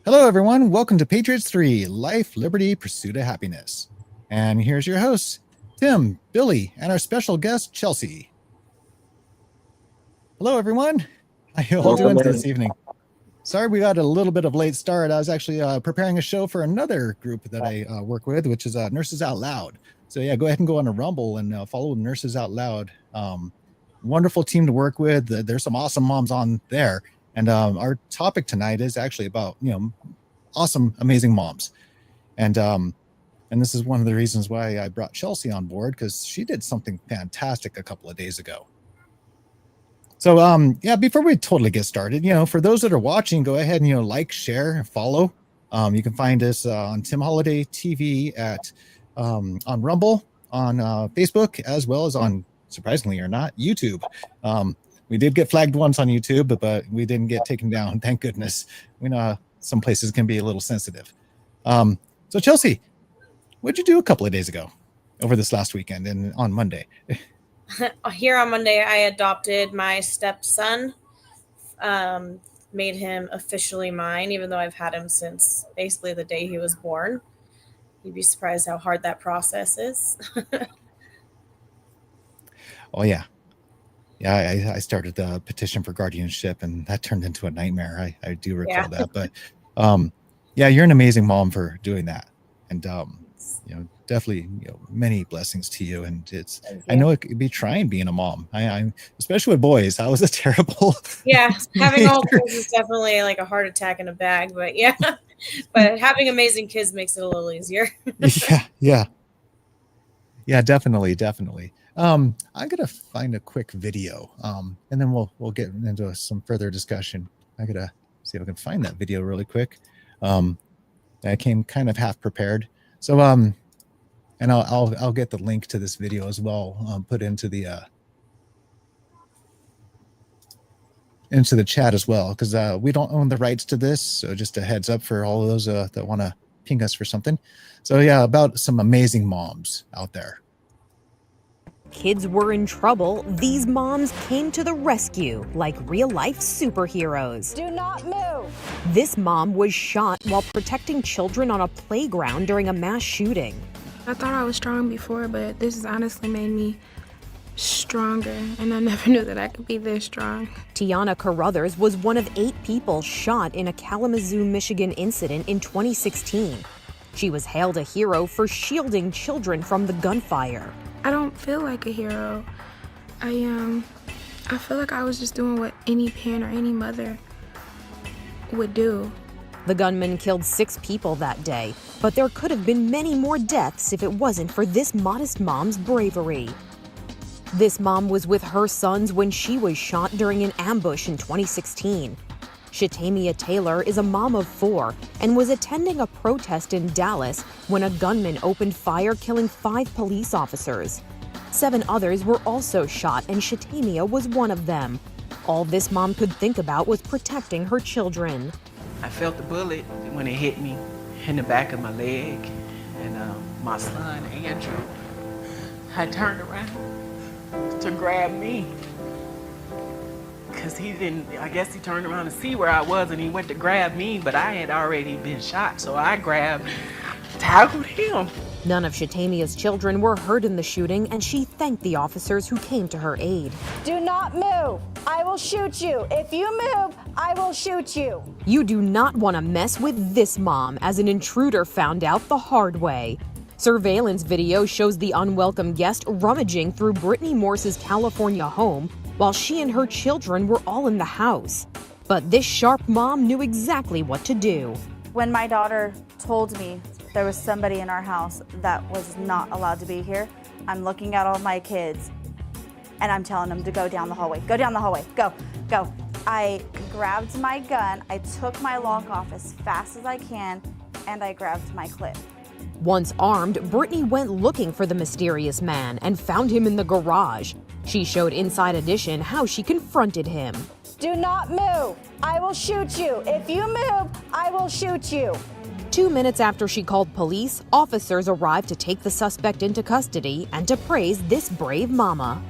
Hello, everyone. Welcome to Patriots 3 Life, Liberty, Pursuit of Happiness. And here's your hosts, Tim, Billy, and our special guest, Chelsea. Hello, everyone. How you all doing this evening? Sorry we got a little bit of late start. I was actually preparing a show for another group that I work with, which is Nurses Out Loud. So yeah, go ahead and go on a Rumble and follow Nurses Out Loud. Wonderful team to work with. There's some awesome moms on there. And our topic tonight is actually about, awesome, amazing moms. And this is one of the reasons why I brought Chelsea on board, because she did something fantastic a couple of days ago. So, before we totally get started, for those that are watching, go ahead and, like, share, and follow. You can find us on Tim Holliday TV on Rumble, on Facebook, as well as on, surprisingly or not, YouTube. We did get flagged once on YouTube, but we didn't get taken down. Thank goodness. We know some places can be a little sensitive. So Chelsea, what'd you do a couple of days ago over this last weekend and on Monday? Here on Monday, I adopted my stepson, made him officially mine, even though I've had him since basically the day he was born. You'd be surprised how hard that process is. Oh, yeah. Yeah, I started the petition for guardianship, and that turned into a nightmare. I do recall that. But, you're an amazing mom for doing that. And, definitely, many blessings to you. And I know it could be trying being a mom. I'm especially with boys. I was a terrible. Yeah, having all kids is definitely like a heart attack in a bag. But yeah, but having amazing kids makes it a little easier. Yeah, definitely. I'm gonna find a quick video, and then we'll get into some further discussion. I gotta see if I can find that video really quick. I came kind of half prepared, so and I'll get the link to this video as well, put into the chat as well, because we don't own the rights to this. So just a heads up for all of those that want to ping us for something. So yeah, about some amazing moms out there. Kids were in trouble, these moms came to the rescue like real-life superheroes. Do not move! This mom was shot while protecting children on a playground during a mass shooting. I thought I was strong before, but this has honestly made me stronger, and I never knew that I could be this strong. Tiana Carruthers was one of 8 people shot in a Kalamazoo, Michigan incident in 2016. She was hailed a hero for shielding children from the gunfire. I don't feel like a hero. I feel like I was just doing what any parent or any mother would do. The gunman killed 6 people that day, but there could have been many more deaths if it wasn't for this modest mom's bravery. This mom was with her sons when she was shot during an ambush in 2016. Shatamia Taylor is a mom of 4 and was attending a protest in Dallas when a gunman opened fire, killing 5 police officers. 7 others were also shot, and Shatamia was one of them. All this mom could think about was protecting her children. I felt the bullet when it hit me in the back of my leg, and my son, Andrew, I turned around to grab me. Because I guess he turned around to see where I was, and he went to grab me, but I had already been shot, so I tackled him. None of Shatamia's children were hurt in the shooting, and she thanked the officers who came to her aid. Do not move. I will shoot you. If you move, I will shoot you. You do not want to mess with this mom, as an intruder found out the hard way. Surveillance video shows the unwelcome guest rummaging through Brittany Morse's California home while she and her children were all in the house. But this sharp mom knew exactly what to do. When my daughter told me there was somebody in our house that was not allowed to be here, I'm looking at all my kids and I'm telling them to go down the hallway. Go down the hallway. Go, go. I grabbed my gun, I took my lock off as fast as I can, and I grabbed my clip. Once armed, Brittany went looking for the mysterious man and found him in the garage. She showed Inside Edition how she confronted him. Do not move. I will shoot you. If you move, I will shoot you. 2 minutes after she called police, officers arrived to take the suspect into custody and to praise this brave mama.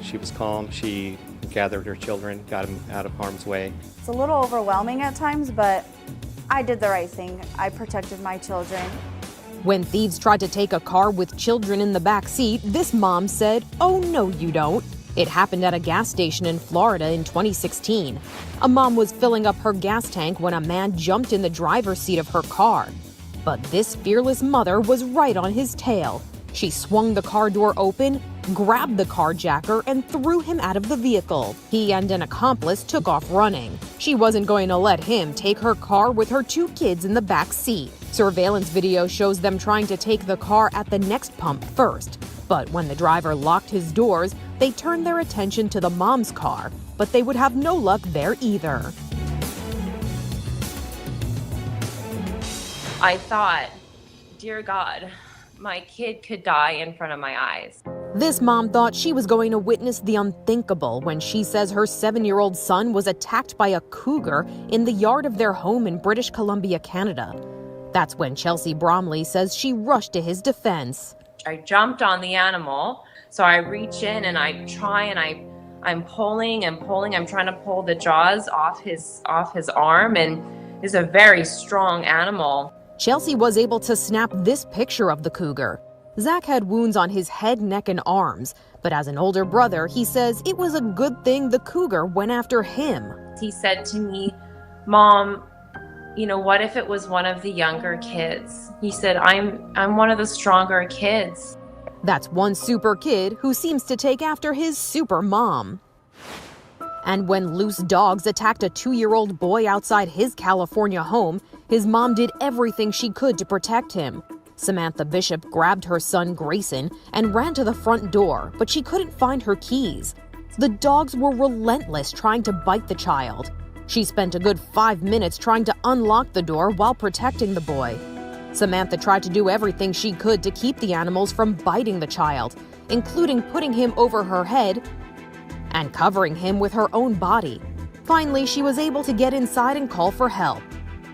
She was calm. She gathered her children, got them out of harm's way. It's a little overwhelming at times, but I did the right thing. I protected my children. When thieves tried to take a car with children in the back seat, this mom said, "Oh, no, you don't." It happened at a gas station in Florida in 2016. A mom was filling up her gas tank when a man jumped in the driver's seat of her car. But this fearless mother was right on his tail. She swung the car door open, grabbed the carjacker, and threw him out of the vehicle. He and an accomplice took off running. She wasn't going to let him take her car with her 2 kids in the back seat. Surveillance video shows them trying to take the car at the next pump first. But when the driver locked his doors, they turned their attention to the mom's car. But they would have no luck there either. I thought, dear God, my kid could die in front of my eyes. This mom thought she was going to witness the unthinkable when she says her 7-year-old son was attacked by a cougar in the yard of their home in British Columbia, Canada. That's when Chelsea Bromley says she rushed to his defense. I jumped on the animal, so I reach in and I try and I'm pulling and pulling. I'm trying to pull the jaws off his arm, and it's a very strong animal. Chelsea was able to snap this picture of the cougar. Zach had wounds on his head, neck, and arms, but as an older brother, he says it was a good thing the cougar went after him. He said to me, "Mom, you know, what if it was one of the younger kids?" He said, I'm one of the stronger kids. That's one super kid who seems to take after his super mom. And when loose dogs attacked a 2-year-old boy outside his California home, his mom did everything she could to protect him. Samantha Bishop grabbed her son Grayson and ran to the front door, but she couldn't find her keys. The dogs were relentless trying to bite the child. She spent a good 5 minutes trying to unlock the door while protecting the boy. Samantha tried to do everything she could to keep the animals from biting the child, including putting him over her head and covering him with her own body. Finally, she was able to get inside and call for help.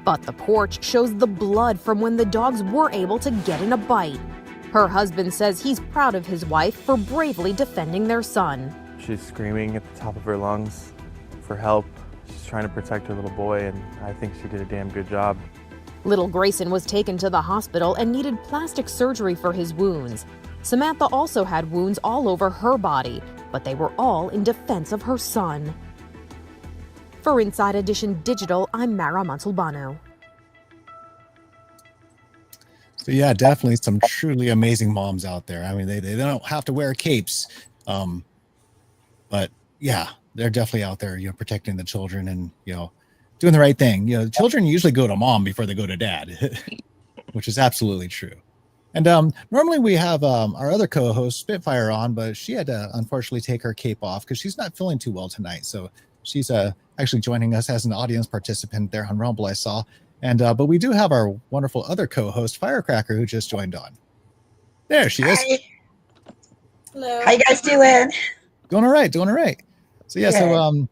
But the porch shows the blood from when the dogs were able to get in a bite. Her husband says he's proud of his wife for bravely defending their son. She's screaming at the top of her lungs for help. She's trying to protect her little boy, and I think she did a damn good job. Little Grayson was taken to the hospital and needed plastic surgery for his wounds. Samantha also had wounds all over her body, but they were all in defense of her son. For Inside Edition Digital, I'm Mara Montalbano. So yeah, definitely some truly amazing moms out there. I mean, they don't have to wear capes, but yeah, they're definitely out there, you know, protecting the children and, you know, doing the right thing. You know, children usually go to mom before they go to dad, which is absolutely true. And normally we have our other co-host Spitfire on, but she had to unfortunately take her cape off because she's not feeling too well tonight. So she's actually joining us as an audience participant there on Rumble, I saw. And but we do have our wonderful other co-host Firecracker who just joined on. There she is. Hi. Hello. How you guys doing? Doing all right, doing all right. So yeah, so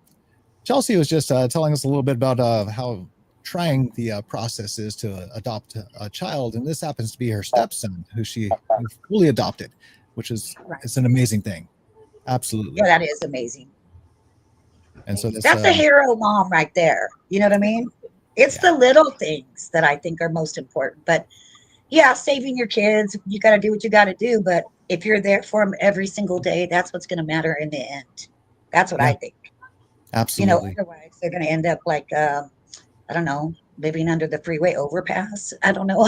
Chelsea was just telling us a little bit about how trying the process is to adopt a child, and this happens to be her stepson, who she fully adopted, which is it's an amazing thing. Absolutely. Yeah, that is amazing. And so That's a hero mom right there. You know what I mean? It's the little things that I think are most important. But yeah, saving your kids, you got to do what you got to do. But if you're there for them every single day, that's what's going to matter in the end. That's what I think. Absolutely. You know, otherwise they're going to end up like, I don't know, living under the freeway overpass. I don't know.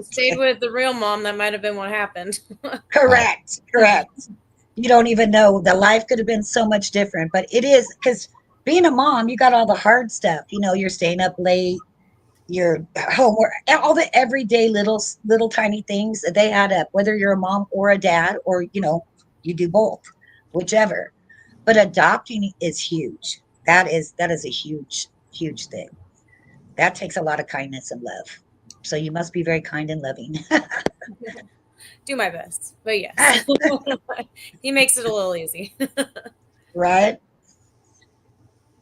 Stayed with the real mom. That might have been what happened. Correct. You don't even know. The life could have been so much different. But it is, because being a mom, you got all the hard stuff. You know, you're staying up late, your homework, all the everyday little tiny things that they add up, whether you're a mom or a dad, or, you know, you do both, whichever. But adopting is huge. That is a huge thing. That takes a lot of kindness and love. So you must be very kind and loving. Do my best, but yes, he makes it a little easy. Right.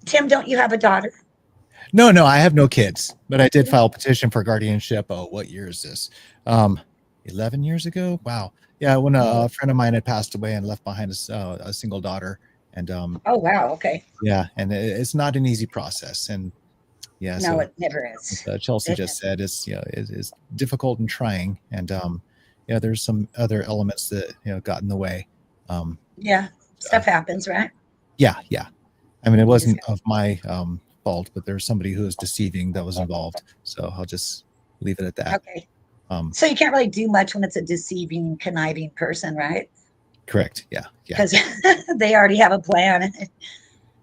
Tim, don't you have a daughter? No, I have no kids, but I did file a petition for guardianship. Oh, what year is this? 11 years ago. Wow. Yeah, when a friend of mine had passed away and left behind a single daughter. And oh wow, okay. Yeah, and it's not an easy process. And Yeah. No, So it never is. Chelsea It just said is difficult and trying, and yeah, there's some other elements that got in the way. Yeah, stuff happens, right? Yeah, I mean, it You just wasn't of my fault, but there's somebody who was deceiving that was involved. So I'll just leave it at that. okay. So you can't really do much when it's a deceiving, conniving person, right? Correct. Yeah. Because they already have a plan.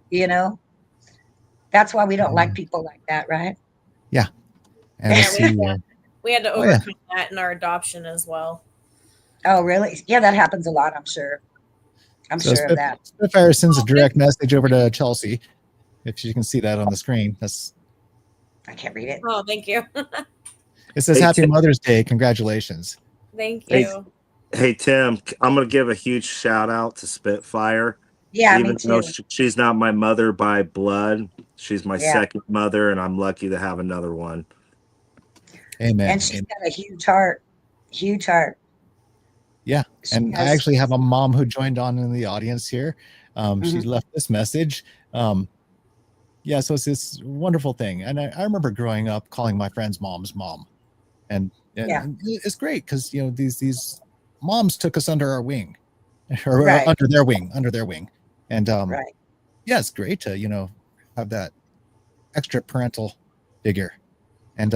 You know, that's why we don't like people like that, right? Yeah. And Yeah, let's see. we had to Oh, yeah. overcome that in our adoption as well. Oh, really? Yeah, that happens a lot. I'm sure. I'm So sure of that. Spitfire sends a direct message over to Chelsea. If you can see that on the screen, I can't read it. Oh, thank you. It says Happy Mother's Day. Congratulations. Thank you. Hey, Tim, I'm going to give a huge shout out to Spitfire. Yeah, Even me though too. she's not my mother by blood, she's my Yeah. second mother, and I'm lucky to have another one. Amen. And she's got a huge heart. Huge heart. Yeah. And I actually have a mom who joined on in the audience here. She left this message. Yeah, so it's this wonderful thing. And I remember growing up calling my friend's mom's mom. And it's great because these moms took us under our wing. Or under their wing. And yeah, it's great to, have that extra parental figure. And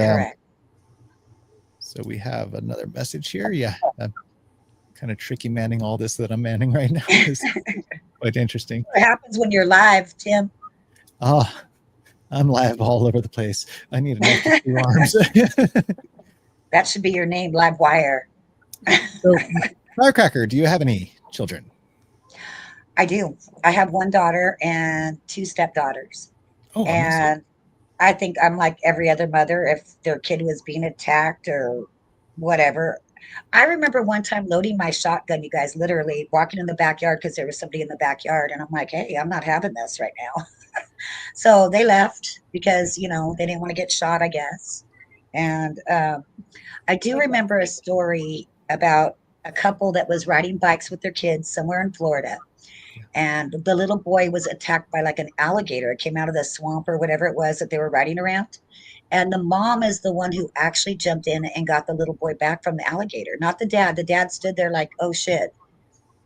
so we have another message here. Yeah. Kind of tricky manning all this that I'm manning right now is quite interesting. What happens when you're live, Tim? Oh, I'm live all over the place. I need an extra 2 arms. That should be your name, Live Wire. So, Firecracker, do you have any children? I do. I have 1 daughter and 2 stepdaughters. Oh, and I think I'm like every other mother. If their kid was being attacked or whatever. I remember one time loading my shotgun, you guys, literally walking in the backyard because there was somebody in the backyard. And I'm like, hey, I'm not having this right now. So they left because, they didn't want to get shot, I guess. And I do remember a story about a couple that was riding bikes with their kids somewhere in Florida. And the little boy was attacked by like an alligator. It came out of the swamp or whatever it was that they were riding around. And the mom is the one who actually jumped in and got the little boy back from the alligator, not the dad. The dad stood there like, oh shit.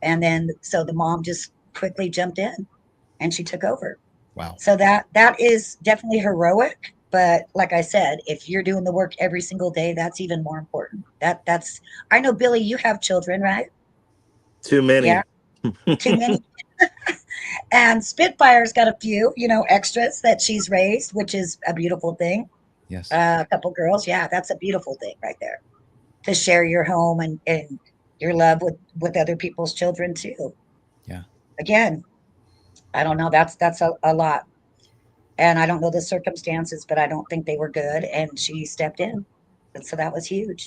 And then, so the mom just quickly jumped in and she took over. Wow. So that is definitely heroic. But like I said, if you're doing the work every single day, that's even more important. That's, I know, Billy, you have children, right? Too many. Yeah. Too many. And Spitfire's got a few, extras that she's raised, which is a beautiful thing. Yes. A couple girls. Yeah, that's a beautiful thing right there. To share your home and your love with other people's children too. Yeah. Again, I don't know. That's a lot. And I don't know the circumstances, but I don't think they were good. And she stepped in. And so that was huge.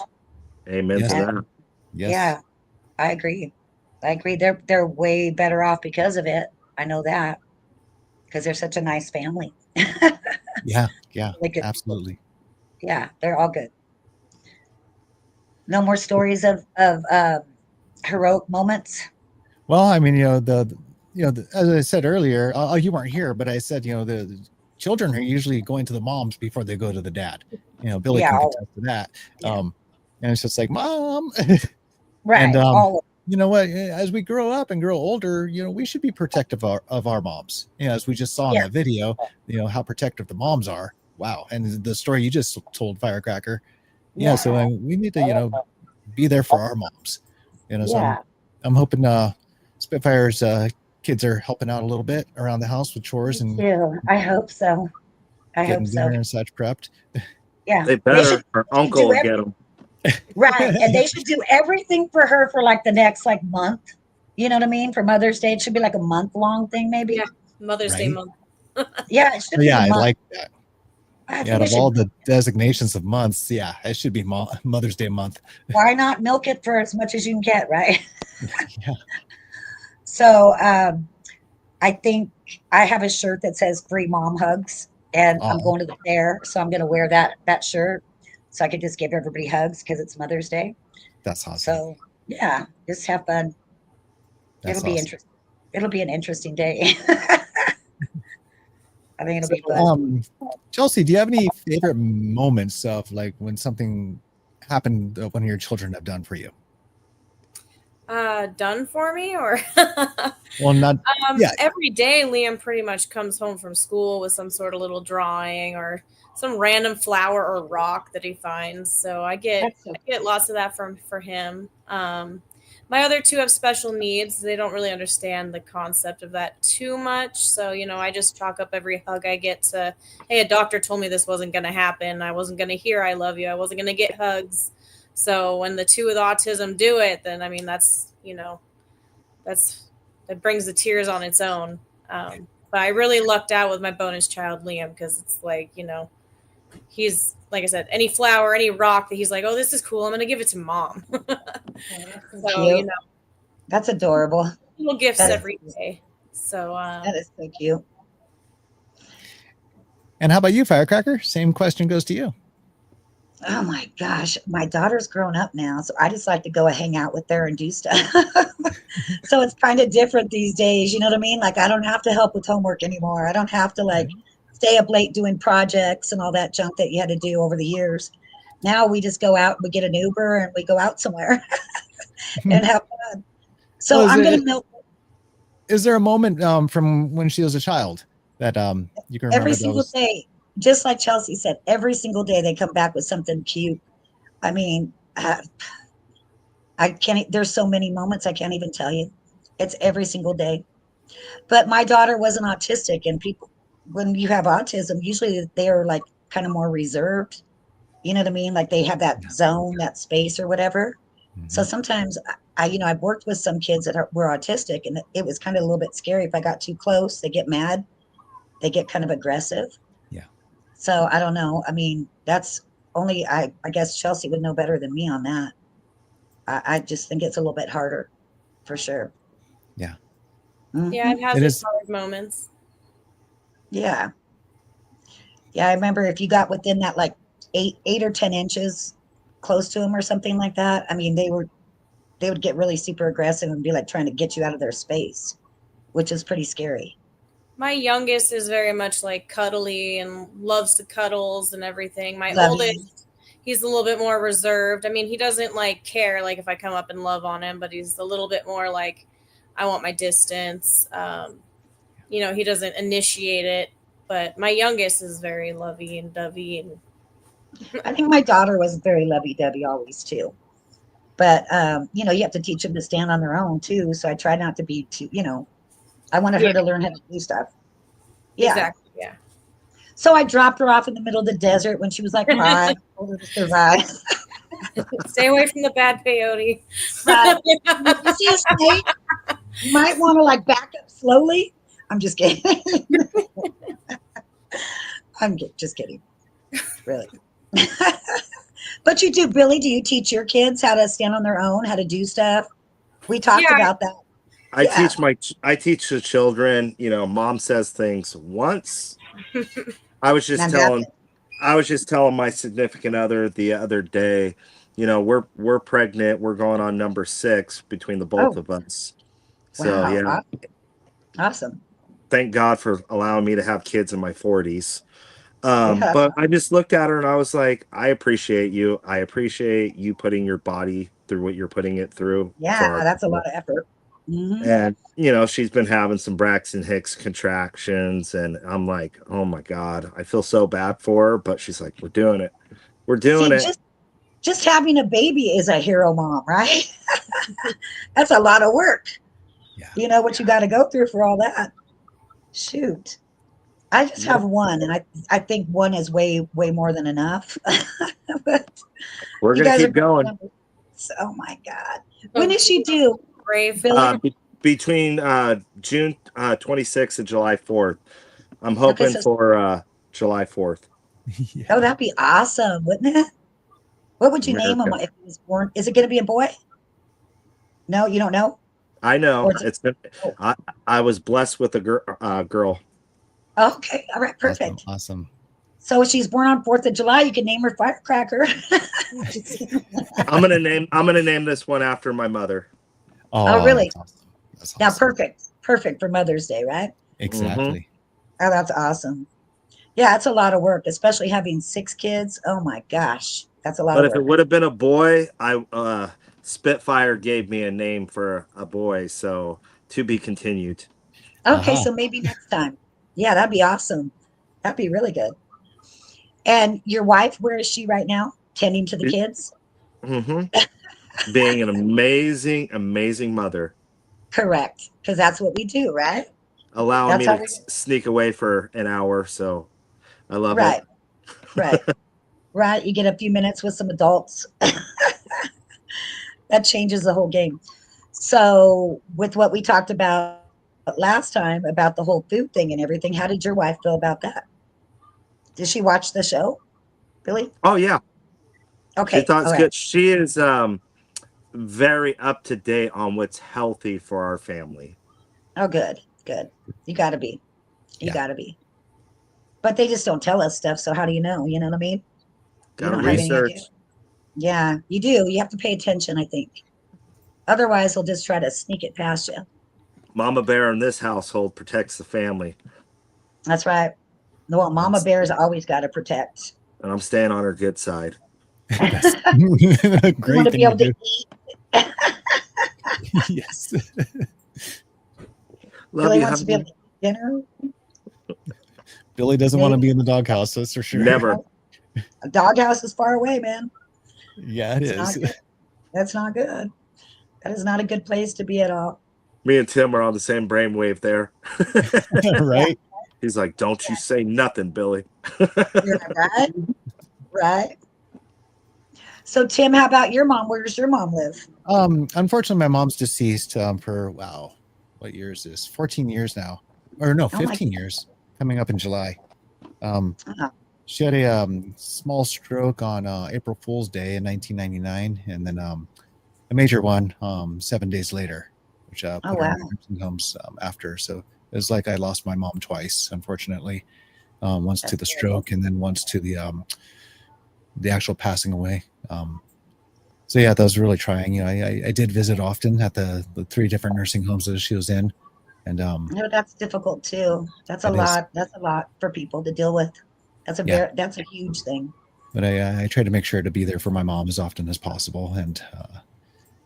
Amen to that. Yes. Yeah, I agree. They're way better off because of it. I know that. Because they're such a nice family. Yeah, absolutely. Yeah, they're all good. No more stories of heroic moments. Well, I mean, as I said earlier, you weren't here, but I said, the children are usually going to the moms before they go to the dad. Billy can attest to that. Yeah. And it's just like, Mom. Right. And you know what? As we grow up and grow older, we should be protective of our moms. As we just saw in that video, how protective the moms are. Wow. And the story you just told, Firecracker. Yeah. So we need to, be there for our moms. So I'm hoping Spitfire's kids are helping out a little bit around the house with chores and. I hope so. Getting dinner and such prepped. Yeah. They better. Her uncle will get them. Right. And they should do everything for her for like the next month. You know what I mean? For Mother's Day, it should be like a month-long thing, maybe. Yeah, Mother's Day month. Yeah, it should be. Yeah, I like that. Yeah, out of all the designations of months, yeah, it should be Mother's Day month. Why not milk it for as much as you can get, right? Yeah. So I think I have a shirt that says free mom hugs, and I'm going to the fair, so I'm going to wear that shirt so I can just give everybody hugs because it's Mother's Day. That's awesome. So yeah, just have fun. It'll be interesting. It'll be an interesting day. I think it'll be fun. Chelsea, do you have any favorite moments of like when something happened that one of your children have done for you? Done for me, or Well, not yeah. every day Liam pretty much comes home from school with some sort of little drawing or some random flower or rock that he finds. So I get lots of that for him. My other two have special needs. They don't really understand the concept of that too much. So, I just chalk up every hug I get to, hey, a doctor told me this wasn't going to happen. I wasn't going to hear I love you. I wasn't going to get hugs. So when the two with autism do it, then I mean that brings the tears on its own. But I really lucked out with my bonus child Liam, because it's like, he's, like I said, any flower, any rock that he's like, oh, this is cool, I'm gonna give it to mom. So that's adorable. Little gifts every day. So that is so cute. And how about you, Firecracker? Same question goes to you. Oh my gosh, my daughter's grown up now, so I just like to go hang out with her and do stuff. So it's kind of different these days, you know what I mean? Like, I don't have to help with homework anymore. I don't have to like stay up late doing projects and all that junk that you had to do over the years. Now we just go out, we get an Uber, and we go out somewhere and have fun. So I'm going to know. Is there a moment from when she was a child that you can remember? Every single day. Just like Chelsea said, every single day they come back with something cute. I mean, I can't, there's so many moments I can't even tell you. It's every single day. But my daughter wasn't autistic, and people, when you have autism, usually they're like kind of more reserved. You know what I mean? Like they have that zone, that space or whatever. Mm-hmm. So sometimes I've worked with some kids that were autistic, and it was kind of a little bit scary. If I got too close, they get mad. They get kind of aggressive. So I don't know. I mean, that's only, I guess Chelsea would know better than me on that. I just think it's a little bit harder for sure. Yeah. Mm-hmm. Yeah, I've had those hard moments. Yeah. Yeah, I remember if you got within that like 8 or 10 inches close to them or something like that, I mean, they would get really super aggressive and be like trying to get you out of their space, which is pretty scary. My youngest is very much like cuddly and loves the cuddles and everything. My oldest, he's a little bit more reserved. I mean, he doesn't like care like if I come up and love on him, but he's a little bit more like, I want my distance. He doesn't initiate it, but my youngest is very lovey and dovey. And I think my daughter was very lovey-dovey always too. But, you have to teach them to stand on their own too. So I try not to be too, I wanted her to learn how to do stuff. Yeah. Exactly. Yeah. So I dropped her off in the middle of the desert when she was like 5. Told her to survive. Stay away from the bad peyote. Right. You see a snake? You might want to like back up slowly. I'm just kidding. Just kidding. Really. But you do, Billy, do you teach your kids how to stand on their own, how to do stuff? We talked about that. I teach the children, mom says things once. I was just telling my significant other the other day, we're pregnant. We're going on number 6 between the both of us. So wow. Awesome. Thank God for allowing me to have kids in my 40s. But I just looked at her and I was like, I appreciate you. I appreciate you putting your body through what you're putting it through. Yeah, that's a lot of effort. Mm-hmm. And she's been having some Braxton Hicks contractions, and I'm like, oh my God, I feel so bad for her, but she's like, we're doing it. We're doing it. Just having a baby is a hero mom, right? That's a lot of work. Yeah. You know what you got to go through for all that. Shoot. I just have one, and I think one is way more than enough. But we're gonna keep going. Oh my God. When is she due? Brave. Between June 26th and July 4th. I'm hoping for July 4th. Yeah. Oh, that'd be awesome, wouldn't it? What would you name him if he was born? Is it going to be a boy? No, you don't know? I know. I was blessed with a girl. Okay. All right. Perfect. Awesome. So if she's born on 4th of July, you can name her Firecracker. I'm gonna name this one after my mother. Oh, really? That's awesome. Now, perfect for Mother's Day, right? Exactly. Oh, that's awesome. Yeah, it's a lot of work, especially having 6 kids. Oh my gosh, that's a lot But of if it work. would have been a boy, I Spitfire gave me a name for a boy, so to be continued. Okay, Aha. so maybe next time. Yeah, that'd be awesome. That'd be really good. And your wife, where is she right now? Tending to the kids? Hmm. Being an amazing, amazing mother, Correct, because that's what we do, right? allowing That's me how to we. sneak away for an hour. So I love it. Right, right, right. You get a few minutes with some adults. That changes the whole game. So, with what we talked about last time about the whole food thing and everything, how did your wife feel about that? Did she watch the show, Billy? Oh yeah, she Okay, thought it's all right. good. She is very up to date on what's healthy for our family. Oh, good, good. You got to be. You Yeah. got to be. But they just don't tell us stuff. So how do you know? You know what I mean? You Got to don't have any idea. research. Yeah, you do. You have to pay attention, I think. Otherwise, they'll just try to sneak it past you. Mama Bear in this household protects the family, That's right. Well, Mama That's, Bear's always got to protect. and I'm staying on her good side. that's a You want great to thing be to able to do. eat. Yes. Love Billy you. wants Have to a be able good to eat dinner. Billy doesn't want to Maybe. be in the doghouse, that's for sure. never. A doghouse is far away, man. Yeah, it It's is. not good. That's not good. That is not a good place to be at all. Me and Tim are on the same brainwave there. Yeah, Right? He's like, "Don't you say nothing, Billy." you're right. Right. So, Tim, how about your mom? Where does your mom live? Unfortunately, my mom's deceased for, wow, what year is this? 14 years now. Or no, Oh my 15 years, coming up in July. God. She had a small stroke on April Fool's Day in 1999, and then a major one 7 days later, which Oh, put her wow. in nursing homes after. So it was like I lost my mom twice, unfortunately. Once to That's the terrible. stroke, and then once to the actual passing away. So yeah, that was really trying. You know, I did visit often at the 3 different nursing homes that she was in, and No, that's difficult too. That's a it is, lot. That's a lot for people to deal with. yeah. That's a huge thing. But I try to make sure to be there for my mom as often as possible, and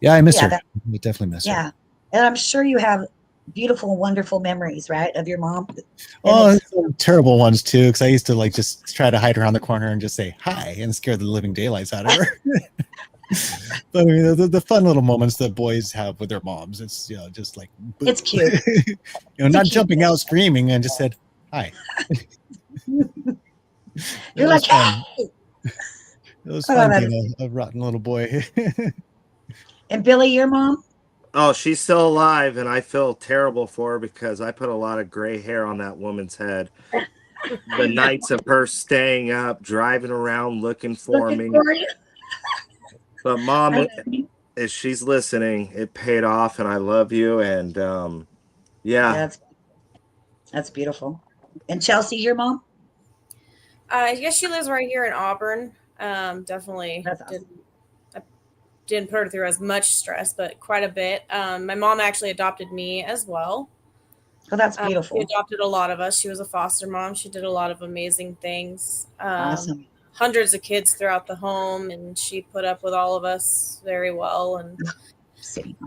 yeah, I miss Yeah, her. I definitely miss her. yeah. And I'm sure you have beautiful, wonderful memories, right, of your mom. And Oh, it's some terrible ones too, because I used to like just try to hide around the corner and just say hi and scare the living daylights out of her. But I mean, the fun little moments that boys have with their moms, it's, you know, just like boo. it's cute. You know, It's a not cute jumping thing. out screaming, and just said hi. It You're was like, fun. hey. It was Oh, fun that being is. a rotten little boy. And Billy, your mom? Oh, she's still alive, and I feel terrible for her because I put a lot of gray hair on that woman's head. The nights of her staying up, driving around looking for Looking me. for you. But mom, I love you. if she's listening, it paid off, and I love you. And yeah, That's beautiful. And Chelsea, your mom? I guess she lives right here in Auburn. Definitely That's awesome. didn't put her through as much stress, but quite a bit. My mom actually adopted me as well. Oh, that's She beautiful. adopted a lot of us. She was a foster mom. She did a lot of amazing things. Awesome. Hundreds of kids throughout the home, and she put up with all of us very well. And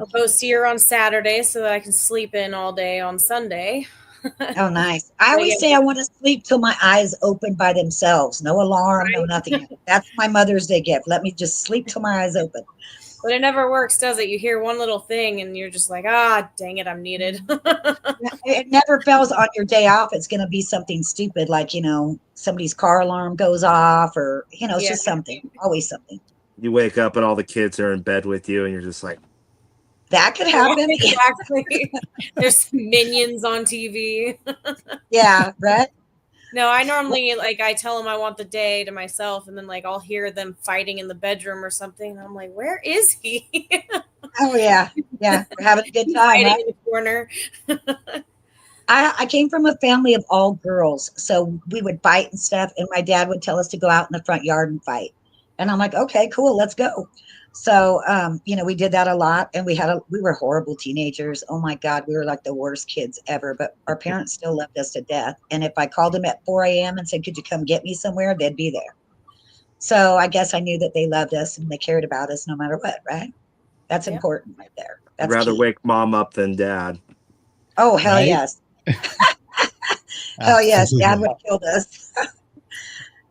I'll go see her on Saturday so that I can sleep in all day on Sunday. Oh, nice. I always say I want to sleep till my eyes open by themselves. No alarm, no nothing. That's my Mother's Day gift. Let me just sleep till my eyes open. But it never works, does it? You hear one little thing and you're just like, ah, dang it, I'm needed. It never fails on your day off. It's going to be something stupid like, somebody's car alarm goes off or, it's just something. Always something. you wake up and all the kids are in bed with you, and you're just like, That could happen. Exactly. There's minions on TV. Yeah, right? No, I normally I tell them I want the day to myself, and then I'll hear them fighting in the bedroom or something. And I'm like, where is he? Oh, yeah. Yeah. We're having a good time, Fighting right? in the corner. I came from a family of all girls. So we would fight and stuff. And my dad would tell us to go out in the front yard and fight. And I'm like, okay, cool, let's go. So, we did that a lot, and we were horrible teenagers. Oh my God, we were like the worst kids ever, but our parents still loved us to death. And if I called them at 4 a.m. and said, could you come get me somewhere? They'd be there. So I guess I knew that they loved us and they cared about us no matter what, right? That's Yep. important right there. I'd That's rather key. wake mom up than dad. Oh, hell Right? yes. Hell yes. Dad would have killed us.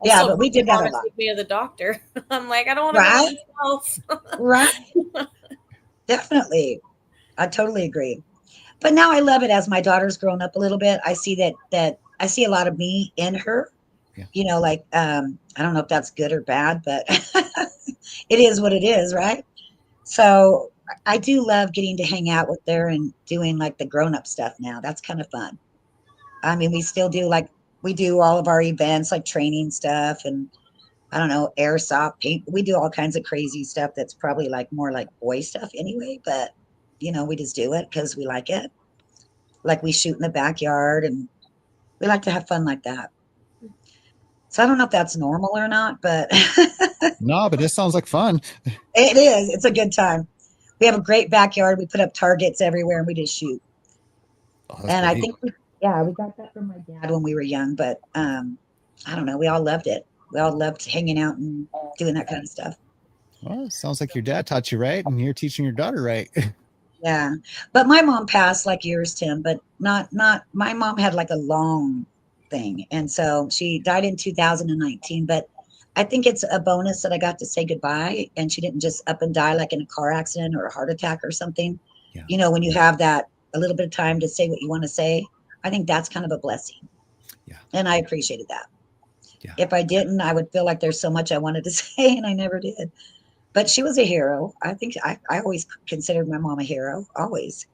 Yeah, Also, but we did that want a to lot. take me to the doctor. I'm like, I don't want to Right? go myself. Right. Definitely. I totally agree. But now I love it as my daughter's grown up a little bit. I see that I see a lot of me in her. Yeah. Like I don't know if that's good or bad, but it is what it is, right? So I do love getting to hang out with her and doing like the grown-up stuff now. That's kind of fun. I mean, we still do we do all of our events like training stuff and I don't know, airsoft paint. We do all kinds of crazy stuff that's probably like more like boy stuff anyway, but we just do it because we like it. Like we shoot in the backyard and we like to have fun like that. So I don't know if that's normal or not, but No, but this sounds like fun. it is. It's a good time. We have a great backyard. We put up targets everywhere and we just shoot. Oh, that's And I great. think we got that from my dad when we were young, but I don't know. We all loved it. We all loved hanging out and doing that kind of stuff. Well, it sounds like your dad taught you right, and you're teaching your daughter right. Yeah. But my mom passed like yours, Tim, but not my mom had like a long thing. And so she died in 2019, but I think it's a bonus that I got to say goodbye and she didn't just up and die like in a car accident or a heart attack or something. Yeah. When you have that a little bit of time to say what you want to say, I think that's kind of a blessing. Yeah. And I appreciated that. Yeah. If I didn't, I would feel like there's so much I wanted to say and I never did. But she was a hero. I think I always considered my mom a hero, always.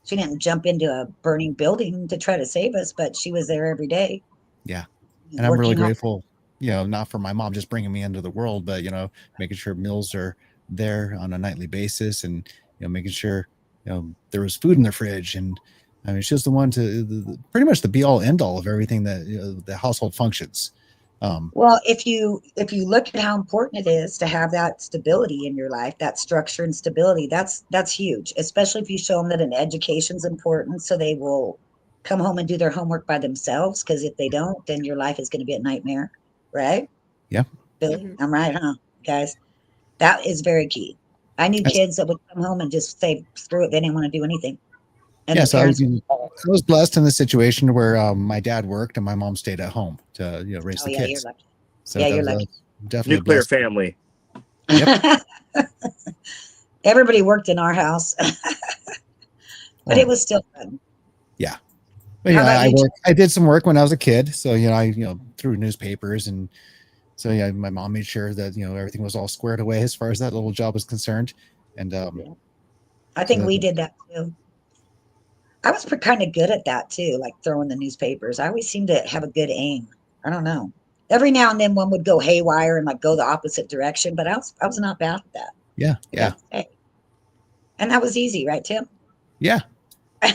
She didn't jump into a burning building to try to save us, but she was there every day. Yeah. And I'm really working hard. grateful, not for my mom just bringing me into the world, but, making sure meals are there on a nightly basis and, making sure, there was food in the fridge. And I mean, she was the one pretty much the be all end all of everything that the household functions. Well, if you look at how important it is to have that stability in your life, that structure and stability, that's huge, especially if you show them that an education's important, so they will come home and do their homework by themselves. Because if they don't, then your life is going to be a nightmare, right? Yeah. Billy, I'm right, huh, guys? That is very key. I knew kids that would come home and just say, screw it, they didn't want to do anything. And Yeah, the so I parents, was blessed in the situation where my dad worked and my mom stayed at home to raise the yeah, you're kids. lucky. So Yeah, that you're was lucky. definitely Nuclear blessed. family. Yep. Everybody worked in our house, but it was still fun. Yeah. But How about you, I did some work when I was a kid. So, I through newspapers, and so yeah, my mom made sure that, everything was all squared away as far as that little job was concerned. And I think we did that too. I was kind of good at that too, like throwing the newspapers. I always seemed to have a good aim. I don't know. Every now and then one would go haywire and like go the opposite direction, but I was not bad at that. Yeah. Yeah. Hey. And that was easy, right, Tim? Yeah.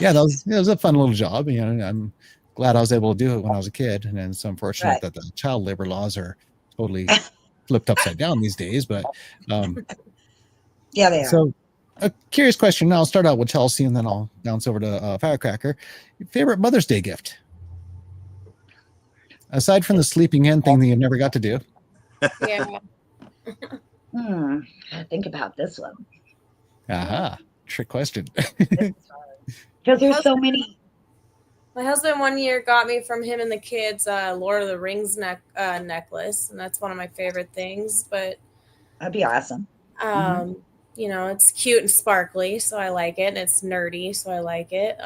Yeah. That was a fun little job. I'm glad I was able to do it when I was a kid. And it's unfortunate Right. that the child labor laws are totally flipped upside down these days. But yeah, they are. So a curious question. Now I'll start out with Chelsea and then I'll bounce over to Firecracker. Your favorite Mother's Day gift? Aside from the sleeping in thing that you never got to do. Yeah. I think about this one. Aha. Trick question. Because there's so many. My husband one year got me from him and the kids Lord of the Rings necklace, and that's one of my favorite things. But that'd be awesome. It's cute and sparkly, so I like it. And it's nerdy, so I like it.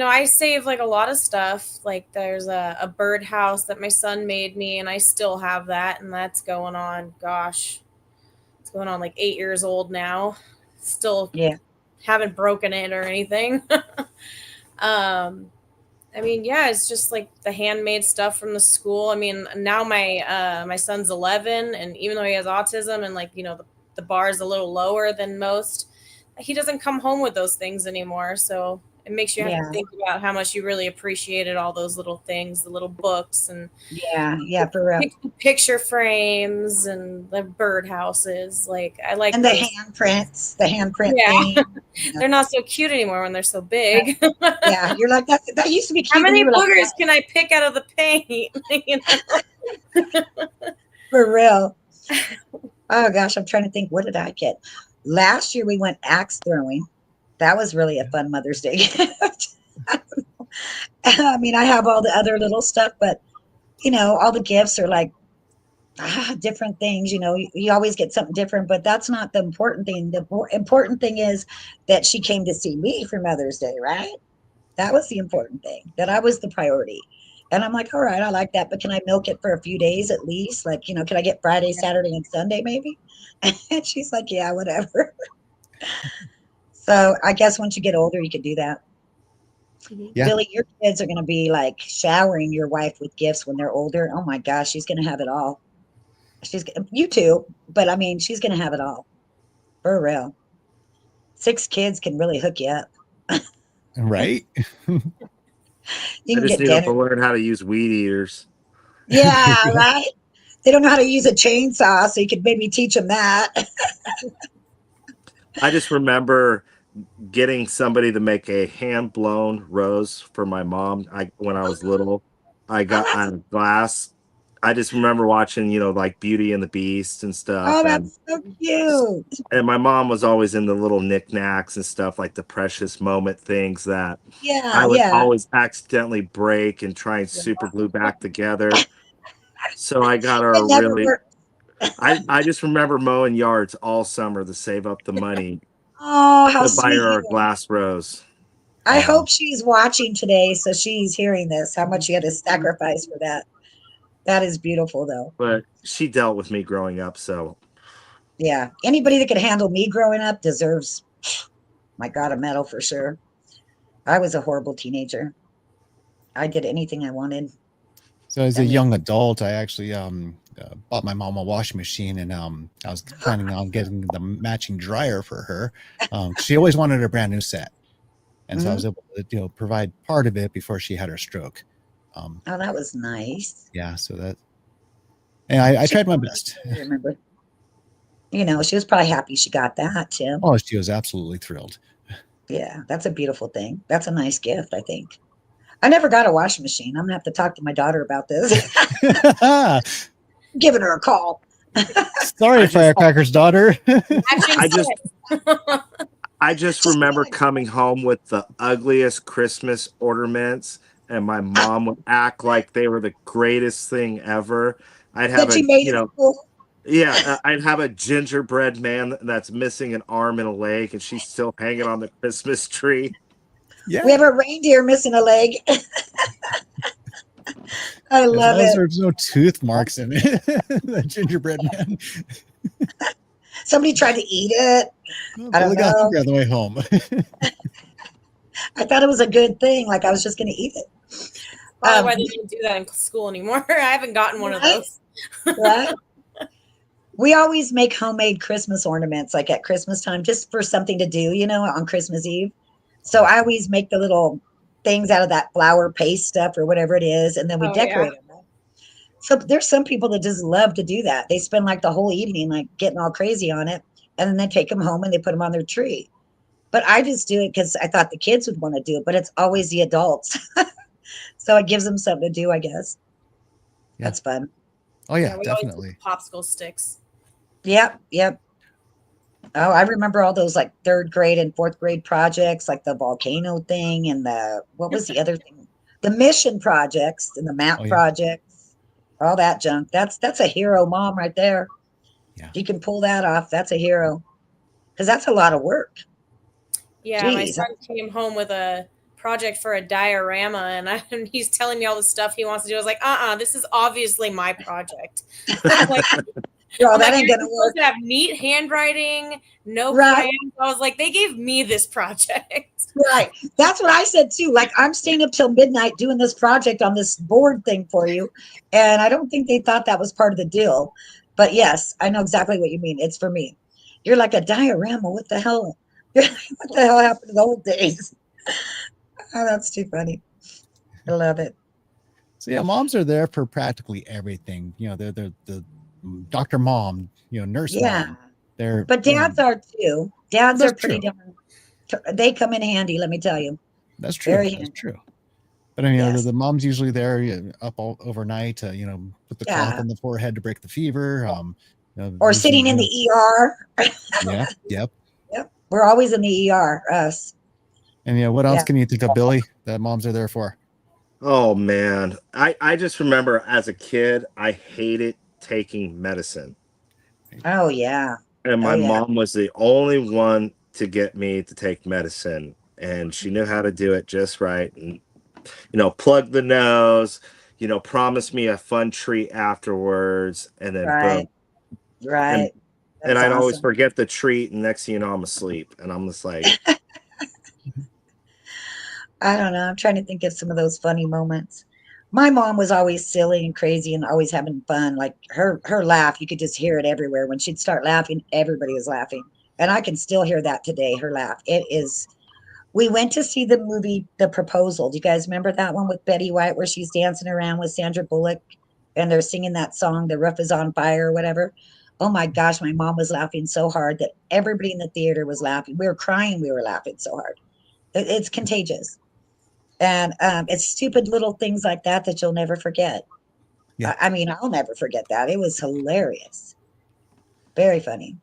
I save like a lot of stuff. Like there's a birdhouse that my son made me, and I still have that, and that's going on. Gosh, it's going on like 8 years old now. Still, haven't broken it or anything. It's just like the handmade stuff from the school. I mean, now my son's 11, and even though he has autism and the bar is a little lower than most, he doesn't come home with those things anymore. So it makes you have to think about how much you really appreciated all those little things, the little books and for real. Picture frames and the bird houses. Like I like and the handprints, the handprint thing. They're not so cute anymore when they're so big. Yeah, you're like that used to be cute. How many when you were boogers like, can I pick out of the paint? You know? For real. Oh gosh, I'm trying to think. What did I get? Last year we went axe throwing. That was really a fun Mother's Day gift. I mean, I have all the other little stuff, but you know, all the gifts are like different things. You know, you always get something different, but that's not the important thing. The important thing is that she came to see me for Mother's Day, right? That was the important thing, that I was the priority. And I'm like, all right, I like that, but can I milk it for a few days at least? Like, you know, can I get Friday, Saturday, and Sunday maybe? And she's like, yeah, whatever. So I guess once you get older, you can do that. Yeah. Billy, your kids are going to be like showering your wife with gifts when they're older. Oh my gosh, she's going to have it all. You too, but I mean, she's going to have it all. For real. 6 kids can really hook you up. Right? You I can just get need them dinner. to learn how to use weed eaters. Yeah, right? They don't know how to use a chainsaw, so you could maybe teach them that. I just remember getting somebody to make a hand-blown rose for my mom. When I was little, I got out of glass. I just remember watching, you know, like Beauty and the Beast and stuff, Oh, that's so cute. and my mom was always in the little knickknacks and stuff, like the precious moment things that I Yeah, would yeah. always accidentally break and try and super glue back together. So I got her It a never really. worked. I just remember mowing yards all summer to save up the money Oh, how to buy sweet her you a are. glass rose. I hope she's watching today, so she's hearing this, how much you had to sacrifice for that. That is beautiful, though. But she dealt with me growing up, so Yeah. Anybody that could handle me growing up deserves, my God, a medal for sure. I was a horrible teenager. I did anything I wanted. So as I a mean, young adult, I actually bought my mom a washing machine, and I was planning on getting the matching dryer for her. She always wanted a brand new set, and so I mhm. was able to provide part of it before she had her stroke. Oh, that was nice. Yeah, so that, and I She tried my probably, best. I remember. You know, she was probably happy she got that, Tim. Oh, she was absolutely thrilled. Yeah, that's a beautiful thing. That's a nice gift, I think. I never got a washing machine. I'm gonna have to talk to my daughter about this. Giving her a call. Sorry, Firecracker's daughter. I just I just remember coming home with the ugliest Christmas ornaments, and my mom would act like they were the greatest thing ever. I'd have That a, you made you it know, cool. yeah, I'd have a gingerbread man that's missing an arm and a leg, and she's still hanging on the Christmas tree. We have a reindeer missing a leg. I As love long as it. there's no tooth marks in it, the gingerbread man. Somebody tried to eat it. I don't Billy got know. hungry on the way home. I thought it was a good thing. Like I was just going to eat it. Probably why they didn't do that in school anymore. I haven't gotten one of those. Right? We always make homemade Christmas ornaments, like at Christmas time, just for something to do, you know, on Christmas Eve. So I always make the little things out of that flour paste stuff or whatever it is, and then we decorate them. So there's some people that just love to do that. They spend like the whole evening like getting all crazy on it, and then they take them home and they put them on their tree. But I just do it because I thought the kids would want to do it, but it's always the adults. So it gives them something to do, I guess. Yeah. That's fun. Oh yeah, we definitely. always do popsicle sticks. Yep, yep. Oh, I remember all those like 3rd grade and 4th grade projects, like the volcano thing and what was the other thing? The mission projects and the map projects, all that junk. That's a hero mom right there. Yeah. You can pull that off. That's a hero. Because that's a lot of work. Yeah, Jeez. my son came home with a project for a diorama, and he's telling me all the stuff he wants to do. I was like, this is obviously my project. Like, Girl, that ain't you're gonna supposed work. to have neat handwriting, no Right. crayons. I was like, they gave me this project. Right. That's what I said too. Like, I'm staying up till midnight doing this project on this board thing for you. And I don't think they thought that was part of the deal. But yes, I know exactly what you mean. It's for me. You're like a diorama. What the hell? What the hell happened to the old days? Oh, that's too funny. I love it. So yeah, moms are there for practically everything. You know, they're the Dr. Mom, you know, nurse Yeah. mom. They're But you know, dads are too. Dads are that's pretty true. darn. They come in handy, let me tell you. That's true. Very That's handy. true. But I mean, you know, Yes. the mom's usually there up all overnight to, you know, put the cloth Yeah. on the forehead to break the fever. You know, Or usually, sitting in you know, the ER. yeah, yep. Yep. We're always in the ER, us. And you know, what else Yeah. can you think of, Billy, that moms are there for? Oh man, I just remember as a kid, I hated taking medicine, Oh yeah. and Oh my yeah. mom was the only one to get me to take medicine, and she knew how to do it just right. And plug the nose, promise me a fun treat afterwards, and then Right. boom. And Right. and That's I'd always awesome. forget the treat, and next thing you know, I'm asleep, and I'm just like, I don't know. I'm trying to think of some of those funny moments. My mom was always silly and crazy and always having fun. Like her laugh, you could just hear it everywhere. When she'd start laughing, everybody was laughing. And I can still hear that today, her laugh. It is We went to see the movie The Proposal. Do you guys remember that one with Betty White where she's dancing around with Sandra Bullock and they're singing that song, The Roof is on Fire or whatever? Oh my gosh, my mom was laughing so hard that everybody in the theater was laughing. We were crying, we were laughing so hard. It's contagious. And it's stupid little things like that that you'll never forget. Yeah. I mean, I'll never forget that. It was hilarious. Very funny.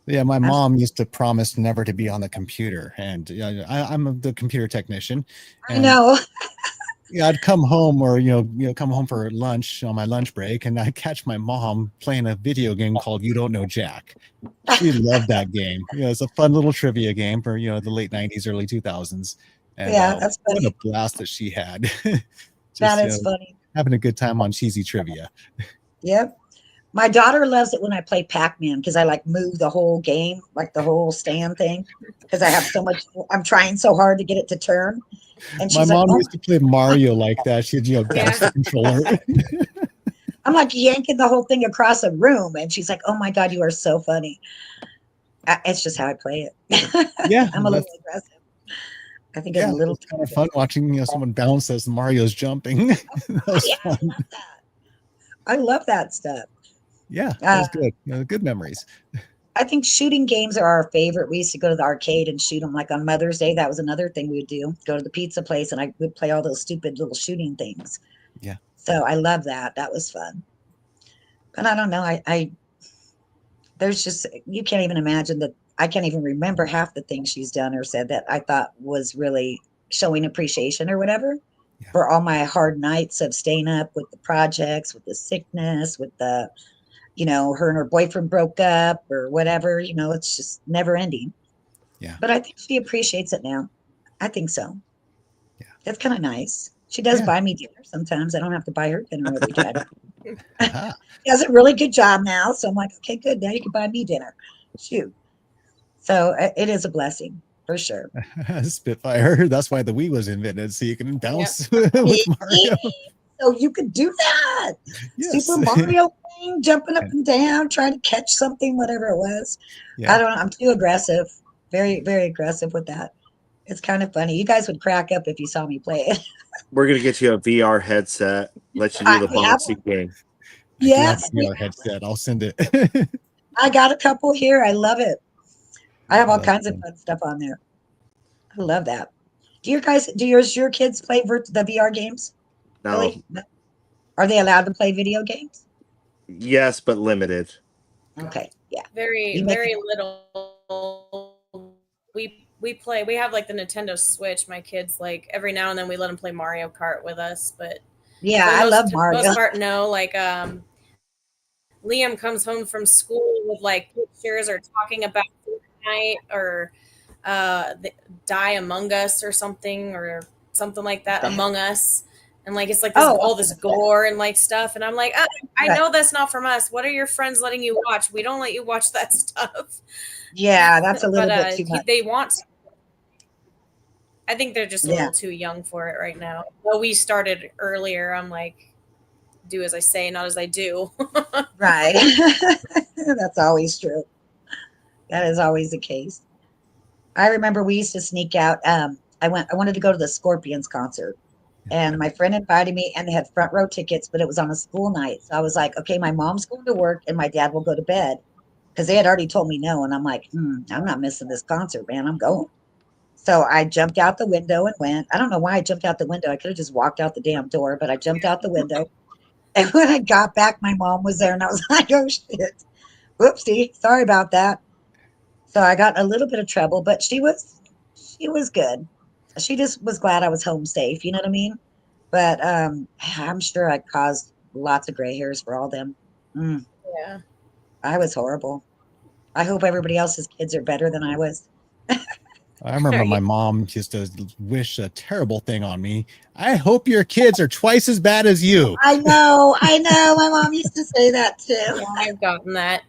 Yeah, my I'm, mom used to promise never to be on the computer, and I'm the computer technician, I and know. yeah, I'd come home or come home for lunch on my lunch break, and I'd catch my mom playing a video game called You Don't Know Jack. She loved that game. It's a fun little trivia game for the late '90s, early 2000s, and Yeah, that's what a funny. blast that she had! That Just is funny. having a good time on cheesy trivia. Yep. My daughter loves it when I play Pac-Man because I like move the whole game, like the whole stand thing, because I have so much. I'm trying so hard to get it to turn, and My she's like, mom "Oh," used to play Mario like that. She'd bounce Yeah. the controller. I'm like yanking the whole thing across a room, and she's like, "Oh my god, you are so funny." It's just how I play it. Yeah, I'm a little aggressive. I think I'm yeah, a little it's too kind of fun aggressive. watching someone bounce as Mario's jumping. That was Yeah, fun. I love that stuff. Yeah, that Uh, was good. Good memories. I think shooting games are our favorite. We used to go to the arcade and shoot them. Like on Mother's Day, that was another thing we would do. Go to the pizza place, and I would play all those stupid little shooting things. Yeah, So I love that. That was fun. But I don't know. I there's just you can't even imagine that. I can't even remember half the things she's done or said that I thought was really showing appreciation or whatever yeah, for all my hard nights of staying up with the projects, with the sickness, with the her and her boyfriend broke up or whatever. It's just never ending. yeah, But I think she appreciates it now. I think so. yeah, That's kind of nice. She does yeah. buy me dinner sometimes. I don't have to buy her dinner every time. Aha. She does a really good job now. So I'm like, okay, good. Now you can buy me dinner. Shoot. So it is a blessing for sure. Spitfire. That's why the Wii was invented, so you can Yep. bounce with Mario. So you could do that. Yes. Super Mario thing, jumping up And- and down, trying to catch something, whatever it was. I yeah. don't know. I'm too aggressive. Very, very aggressive with that. It's kind of funny. You guys would crack up if you saw me play it. we're gonna get you a VR headset, let you do the We have bouncy one. game. I do have Yes, a we VR have one. headset. I'll send it. I got a couple here. I love it. I have all That's kinds of fun. fun stuff on there. I love that. Do your kids play the VR games? Now, Billy? No? Are they allowed to play video games? yes, but limited. Okay, yeah. Very, You make very little. We play. We have like the Nintendo Switch. My kids like every now and then we let them play Mario Kart with us, but Yeah, for the I love most Mario. part, no. Like Liam comes home from school with like pictures or talking about Fortnite or Die Among Us or something like that. Among Us. And like it's like this Oh, all this gore and like stuff, and I'm like, I right. know that's not from us. What are your friends letting you watch? We don't let you watch that stuff. Yeah, that's a But little bit too much. they want. I think they're just a Yeah, little too young for it right now. Well, we started earlier. I'm like, do as I say, not as I do. right. That's always true. That is always the case. I remember we used to sneak out. I wanted to go to the Scorpions concert. And my friend invited me, and they had front row tickets, but it was on a school night. So I was like, okay, my mom's going to work and my dad will go to bed, because they had already told me no. And I'm like, I'm not missing this concert, man. I'm going. So I jumped out the window and went. I don't know why I jumped out the window. I could have just walked out the damn door, but I jumped out the window. And when I got back, my mom was there, and I was like, oh shit. Whoopsie. Sorry about that. So I got in a little bit of trouble, but she was good. She just was glad I was home safe. You know what I mean? But I'm sure I caused lots of gray hairs for all them. Yeah. I was horrible. I hope everybody else's kids are better than I was. I remember my mom used to wish a terrible thing on me. I hope your kids are twice as bad as you. I know. My mom used to say that too. Yeah, I've gotten that.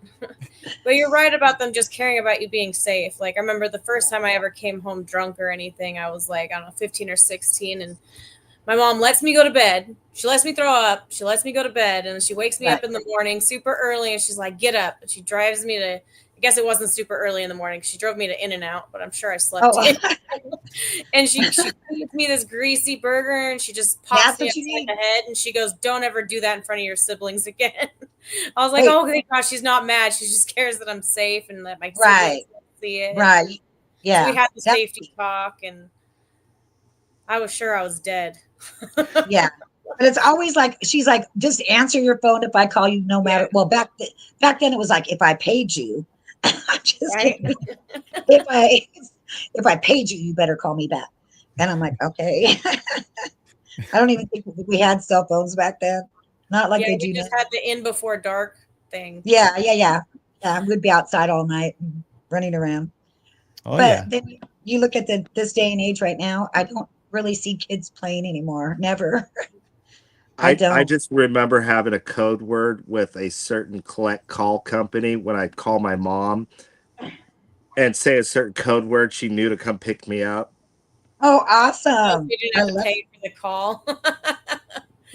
But you're right about them just caring about you being safe. Like, I remember the first time I ever came home drunk or anything, I was like, I don't know, 15 or 16, and my mom lets me go to bed. She lets me throw up. She lets me go to bed, and she wakes me up in the morning super early, and she's like, get up. And she drives me to, I guess it wasn't super early in the morning. She drove me to In-N-Out, but I'm sure I slept in. And she feeds me this greasy burger, and she just pops me upside the head, and she goes, don't ever do that in front of your siblings again. I was like, oh, thank God, she's not mad. She just cares that I'm safe and that my siblings see it. Right. Yeah. So we had the safety talk, and I was sure I was dead. Yeah. But it's always like, she's like, just answer your phone if I call you, no matter. Well, back then it was like, if I paid you, I'm just kidding. If I paid you, you better call me back. And I'm like, okay. I don't even think we had cell phones back then. Not like they do we just now. had the in before dark thing. Yeah. We'd be outside all night running around. But then you look at this day and age right now, I don't really see kids playing anymore. Never. I don't. I just remember having a code word with a certain collect call company when I'd call my mom and say a certain code word, she knew to come pick me up. Oh, awesome. You didn't have to pay for the call.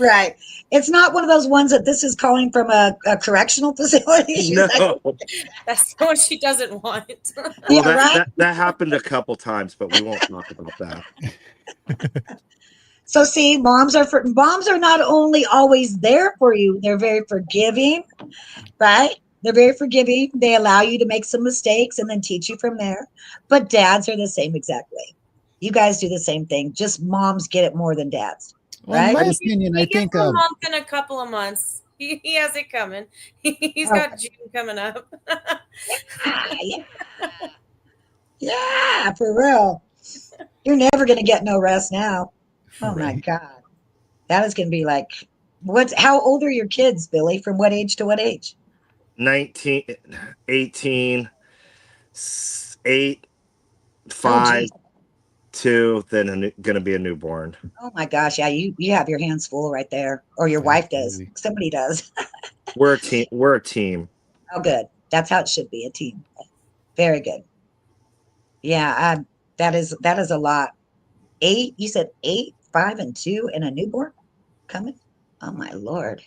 Right. It's not one of those ones that this is calling from a correctional facility. She's no. Like, that's the one she doesn't want. Well, that happened a couple times, but we won't talk about that. So see, moms are not only always there for you, they're very forgiving, right? They're very forgiving. They allow you to make some mistakes and then teach you from there. But dads are the same exact way. You guys do the same thing. Just moms get it more than dads. Well, right? in my opinion, I think a month in a couple of months. He has it coming. He's got June coming up. Yeah, for real. You're never gonna get no rest now. Oh my God. That is gonna be like, how old are your kids, Billy? From what age to what age? 19, 18, 8, 5, 2, then gonna be a newborn. Oh my gosh, yeah, you have your hands full right there. Or your wife does. Somebody does. We're a team. Oh good. That's how it should be, a team. Very good. Yeah, that is a lot. 8, you said 8, 5, and 2, and a newborn coming? Oh my Lord.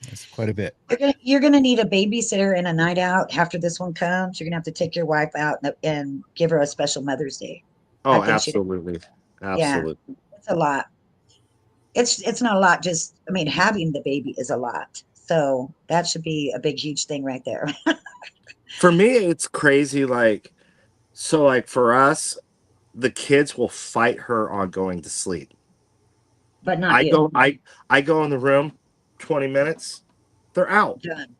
That's quite a bit. You're gonna need a babysitter and a night out after this one comes. You're gonna have to take your wife out and give her a special Mother's Day. Oh, absolutely. Absolutely. Yeah, it's a lot. It's not a lot, just having the baby is a lot. So that should be a big, huge thing right there. For me, it's crazy. So for us, the kids will fight her on going to sleep. But not you. I go in the room, 20 minutes, they're out. Done.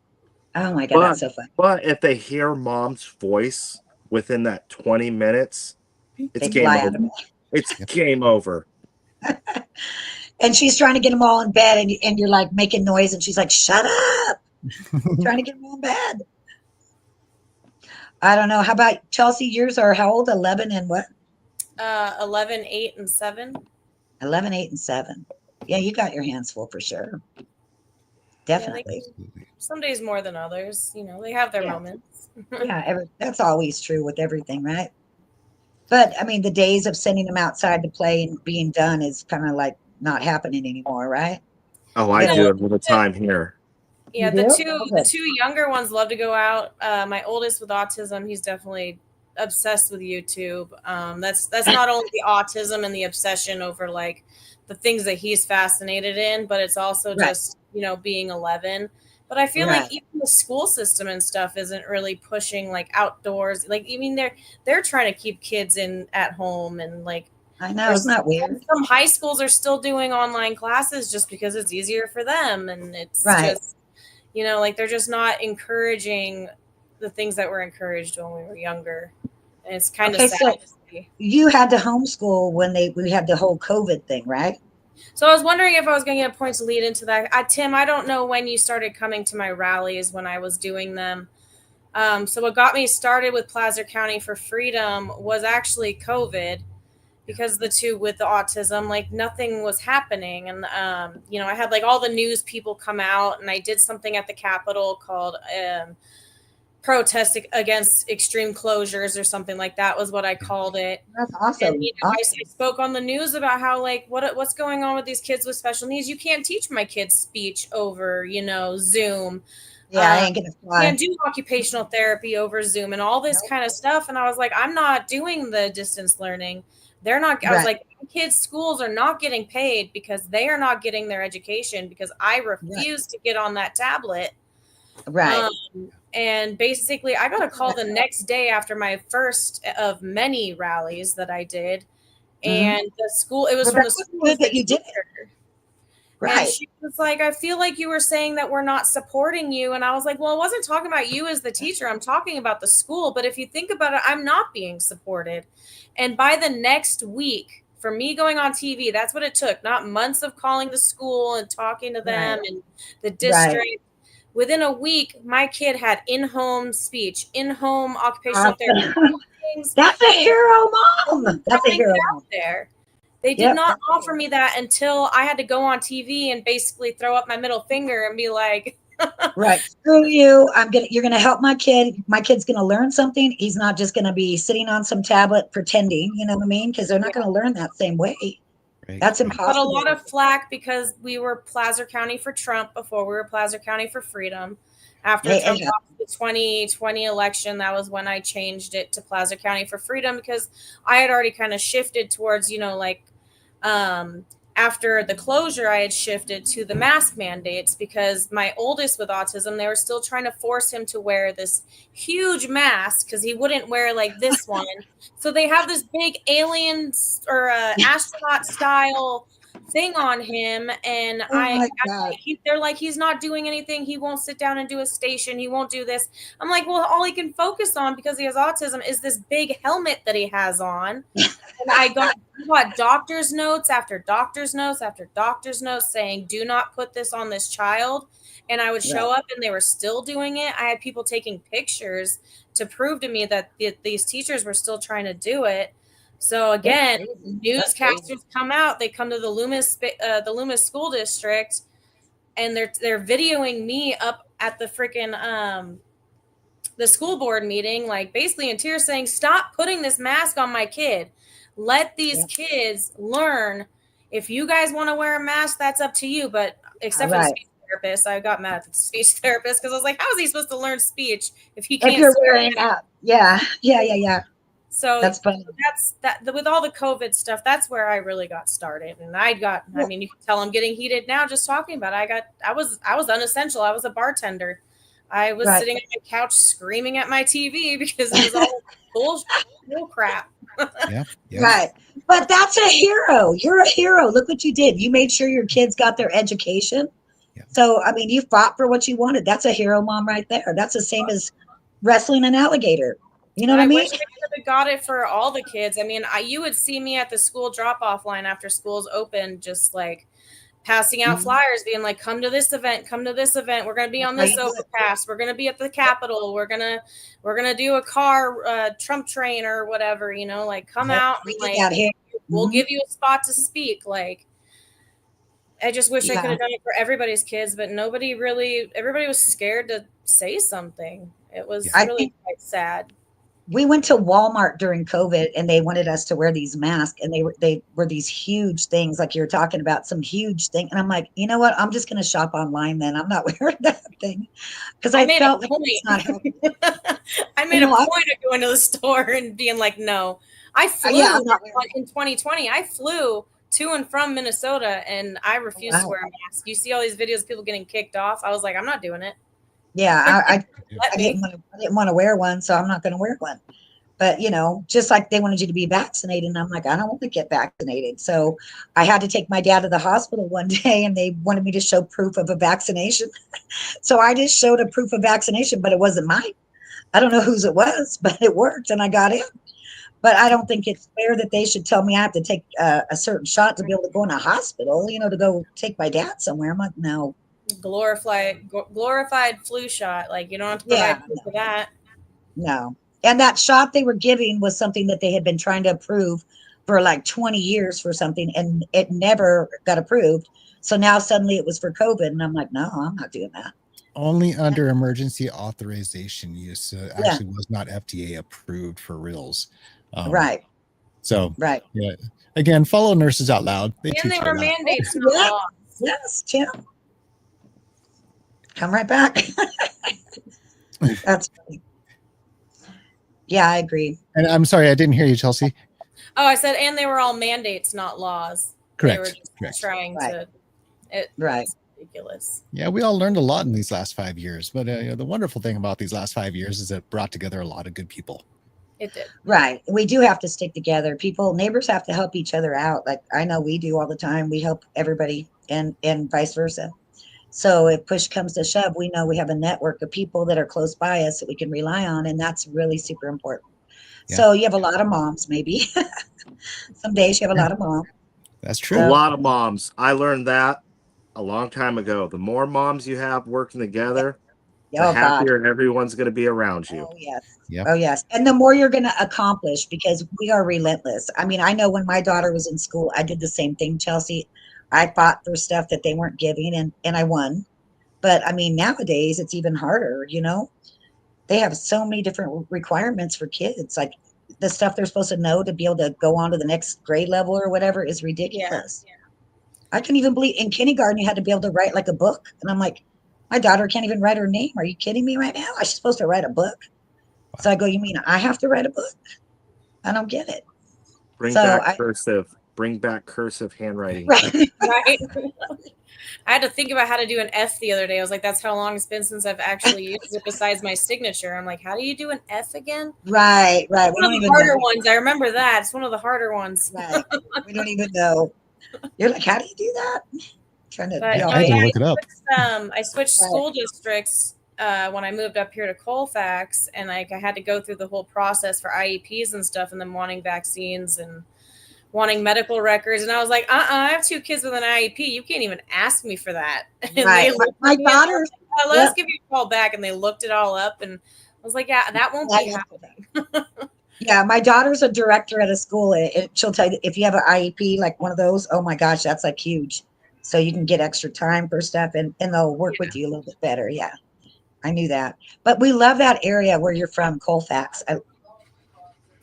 Oh my God, that's so fun. But if they hear mom's voice within that 20 minutes, it's game over. It's game over. And she's trying to get them all in bed, and you're like making noise, and she's like, shut up. Trying to get them all in bed. I don't know. How about Chelsea? Yours are how old? 11 and what? 11, 8, and 7. 11, 8, and 7. Yeah, you got your hands full for sure. Definitely. Yeah, some days more than others. They have their moments. Yeah, that's always true with everything, right? But the days of sending them outside to play and being done is kind of like not happening anymore, right? Oh, I do it all the time here. Yeah, the two younger ones love to go out. My oldest with autism, he's definitely obsessed with YouTube. That's not only the autism and the obsession over like the things that he's fascinated in, but it's also just, you know, being 11. But I feel like even the school system and stuff isn't really pushing like outdoors. Like, I mean, they're trying to keep kids in at home, and like, I know, isn't that weird? some high schools are still doing online classes just because it's easier for them, and it's just, you know, like they're just not encouraging the things that were encouraged when we were younger, and it's kind of sad. So you had to homeschool when we had the whole COVID thing, right? So I was wondering if I was going to get a point to lead into that. Tim, I don't know when you started coming to my rallies when I was doing them. So what got me started with Placer County for Freedom was actually COVID, because the two with the autism, like nothing was happening. And, you know, I had like all the news people come out, and I did something at the Capitol called protest against extreme closures or something like that was what I called it. That's awesome. And, you know, I spoke on the news about how like what's going on with these kids with special needs. You can't teach my kids speech over, you know, Zoom. Yeah, I ain't gonna fly. Can't do occupational therapy over Zoom and all this kind of stuff. And I was like, I'm not doing the distance learning. They're not. I was like, kids' schools are not getting paid because they are not getting their education because I refuse to get on that tablet. Right. And basically, I got a call the next day after my first of many rallies that I did, and the school. It was from the school that you did. Right. And she was like, I feel like you were saying that we're not supporting you. And I was like, well, I wasn't talking about you as the teacher. I'm talking about the school. But if you think about it, I'm not being supported. And by the next week, for me going on TV, that's what it took. Not months of calling the school and talking to them and the district. Within a week, my kid had in-home speech, in-home occupational therapy. That's a hero mom. That's a hero mom. There. They did not offer me that until I had to go on TV and basically throw up my middle finger and be like, right, screw you. You're gonna help my kid. My kid's gonna learn something. He's not just gonna be sitting on some tablet pretending, you know what I mean? Because they're not gonna learn that same way. That's impossible. Got a lot of flack because we were Placer County for Trump before we were Placer County for Freedom. After Trump lost the 2020 election, that was when I changed it to Placer County for Freedom, because I had already kind of shifted towards, you know, like after the closure, I had shifted to the mask mandates because my oldest with autism, they were still trying to force him to wear this huge mask because he wouldn't wear like this one. So they have this big alien or astronaut style thing on him, and they're like, he's not doing anything. He won't sit down and do a station. He won't do this. I'm like, well, all he can focus on because he has autism is this big helmet that he has on. And I got doctor's notes after doctor's notes after doctor's notes saying, do not put this on this child. And I would show up and they were still doing it. I had people taking pictures to prove to me that these teachers were still trying to do it. So again, newscasters come out, they come to the Loomis School District, and they're videoing me up at the freaking the school board meeting, like basically in tears saying, stop putting this mask on my kid. Let these kids learn. If you guys want to wear a mask, that's up to you. But except for the speech therapist, I got mad at the speech therapist because I was like, how is he supposed to learn speech if he can't? If you're wearing that, yeah. So that's funny. That's that with all the COVID stuff. That's where I really got started, and I mean, you can tell I'm getting heated now just talking about it. I was unessential. I was a bartender. I was sitting on my couch screaming at my TV because it was all bull crap. Right. But that's a hero. You're a hero. Look what you did. You made sure your kids got their education. So, I mean, you fought for what you wanted. That's a hero mom right there. That's the same as wrestling an alligator. You know what I mean? Wish I could have got it for all the kids. I mean, you would see me at the school drop-off line after schools opened, just like passing out flyers being like, come to this event, come to this event. We're going to be on this overpass. We're going to be at the Capitol. We're going to do a car Trump train or whatever, you know, like come out and like, we'll give you a spot to speak. Like, I just wish I could have done it for everybody's kids, but everybody was scared to say something. It was really quite sad. we went to Walmart during COVID and they wanted us to wear these masks, and they were these huge things like you're talking about, some huge thing. And I'm like, you know what? I'm just going to shop online then. I'm not wearing that thing because I felt like it's not healthy. I made a point of going to the store and being like, no. I flew in 2020. I flew to and from Minnesota and I refused to wear a mask. You see all these videos of people getting kicked off. I was like, I'm not doing it. Yeah, I didn't want to wear one, so I'm not going to wear one. But, you know, just like they wanted you to be vaccinated. And I'm like, I don't want to get vaccinated. So I had to take my dad to the hospital one day and they wanted me to show proof of a vaccination. So I just showed a proof of vaccination, but it wasn't mine. I don't know whose it was, but it worked and I got in. But I don't think it's fair that they should tell me I have to take a certain shot to be able to go in a hospital, you know, to go take my dad somewhere. I'm like, no. Glorified flu shot. Like, you don't have to provide proof for that. No. And that shot they were giving was something that they had been trying to approve for like 20 years for something, and it never got approved. So now suddenly it was for COVID. And I'm like, no, I'm not doing that. Only under emergency authorization use. Actually was not FDA approved for reals. Right. So, yeah. Again, follow Nurses Out Loud. And they were mandates, not laws. Yes, Tim. Come right back. That's funny. Yeah, I agree. And I'm sorry, I didn't hear you, Chelsea. Oh, I said, and they were all mandates, not laws. Correct. They were just trying to. It's ridiculous. Yeah, we all learned a lot in these last 5 years. But the wonderful thing about these last 5 years is it brought together a lot of good people. It did. Right. We do have to stick together. Neighbors have to help each other out. Like I know we do all the time. We help everybody and vice versa. So if push comes to shove, we know we have a network of people that are close by us that we can rely on. And that's really super important. Yeah. So you have a lot of moms, maybe. Some days you have a lot of moms. That's true. A lot of moms. I learned that a long time ago. The more moms you have working together, the happier everyone's going to be around you. Oh, yes. Yep. Oh, yes. And the more you're going to accomplish, because we are relentless. I mean, I know when my daughter was in school, I did the same thing, Chelsea. I fought for stuff that they weren't giving and I won. But I mean, nowadays it's even harder, you know, they have so many different requirements for kids. Like the stuff they're supposed to know to be able to go on to the next grade level or whatever is ridiculous. Yeah. I can even believe in kindergarten, you had to be able to write like a book. And I'm like, my daughter can't even write her name. Are you kidding me right now? She's supposed to write a book. Wow. So I go, you mean I have to write a book? I don't get it. Bring back cursive. Bring back cursive handwriting. Right. I had to think about how to do an F the other day. I was like, that's how long it's been since I've actually used it besides my signature. I'm like, how do you do an F again? Right. One of the harder ones. I remember that. It's one of the harder ones. Right. We don't even know. You're like, how do you do that? I had to look it up. I switched school districts when I moved up here to Colfax, and I had to go through the whole process for IEPs and stuff, and then wanting vaccines and wanting medical records. And I was like, I have 2 kids with an IEP. You can't even ask me for that. And right. My daughter. Let's give you a call back. And they looked it all up, and I was like, yeah, that won't be happening. Yeah, my daughter's a director at a school. She'll tell you if you have an IEP, like one of those, oh my gosh, that's like huge. So you can get extra time for stuff and they'll work with you a little bit better. Yeah, I knew that. But we love that area where you're from, Colfax.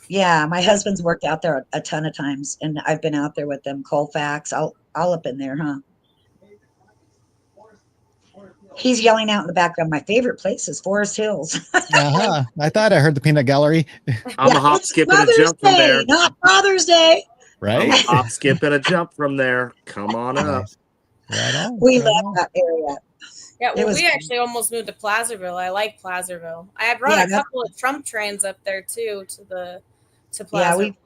Yeah, my husband's worked out there a ton of times, and I've been out there with them. Colfax, all up in there, huh? He's yelling out in the background. My favorite place is Forest Hills. I thought I heard the peanut gallery. I'm a hop, skip, and a jump from there. Not Father's Day. Right. I'm a hop, skip, and a jump from there. Come on up. Right on. We love that area. Yeah, well, we actually almost moved to Placerville. I like Placerville. I brought a couple of Trump trains up there too to Placerville.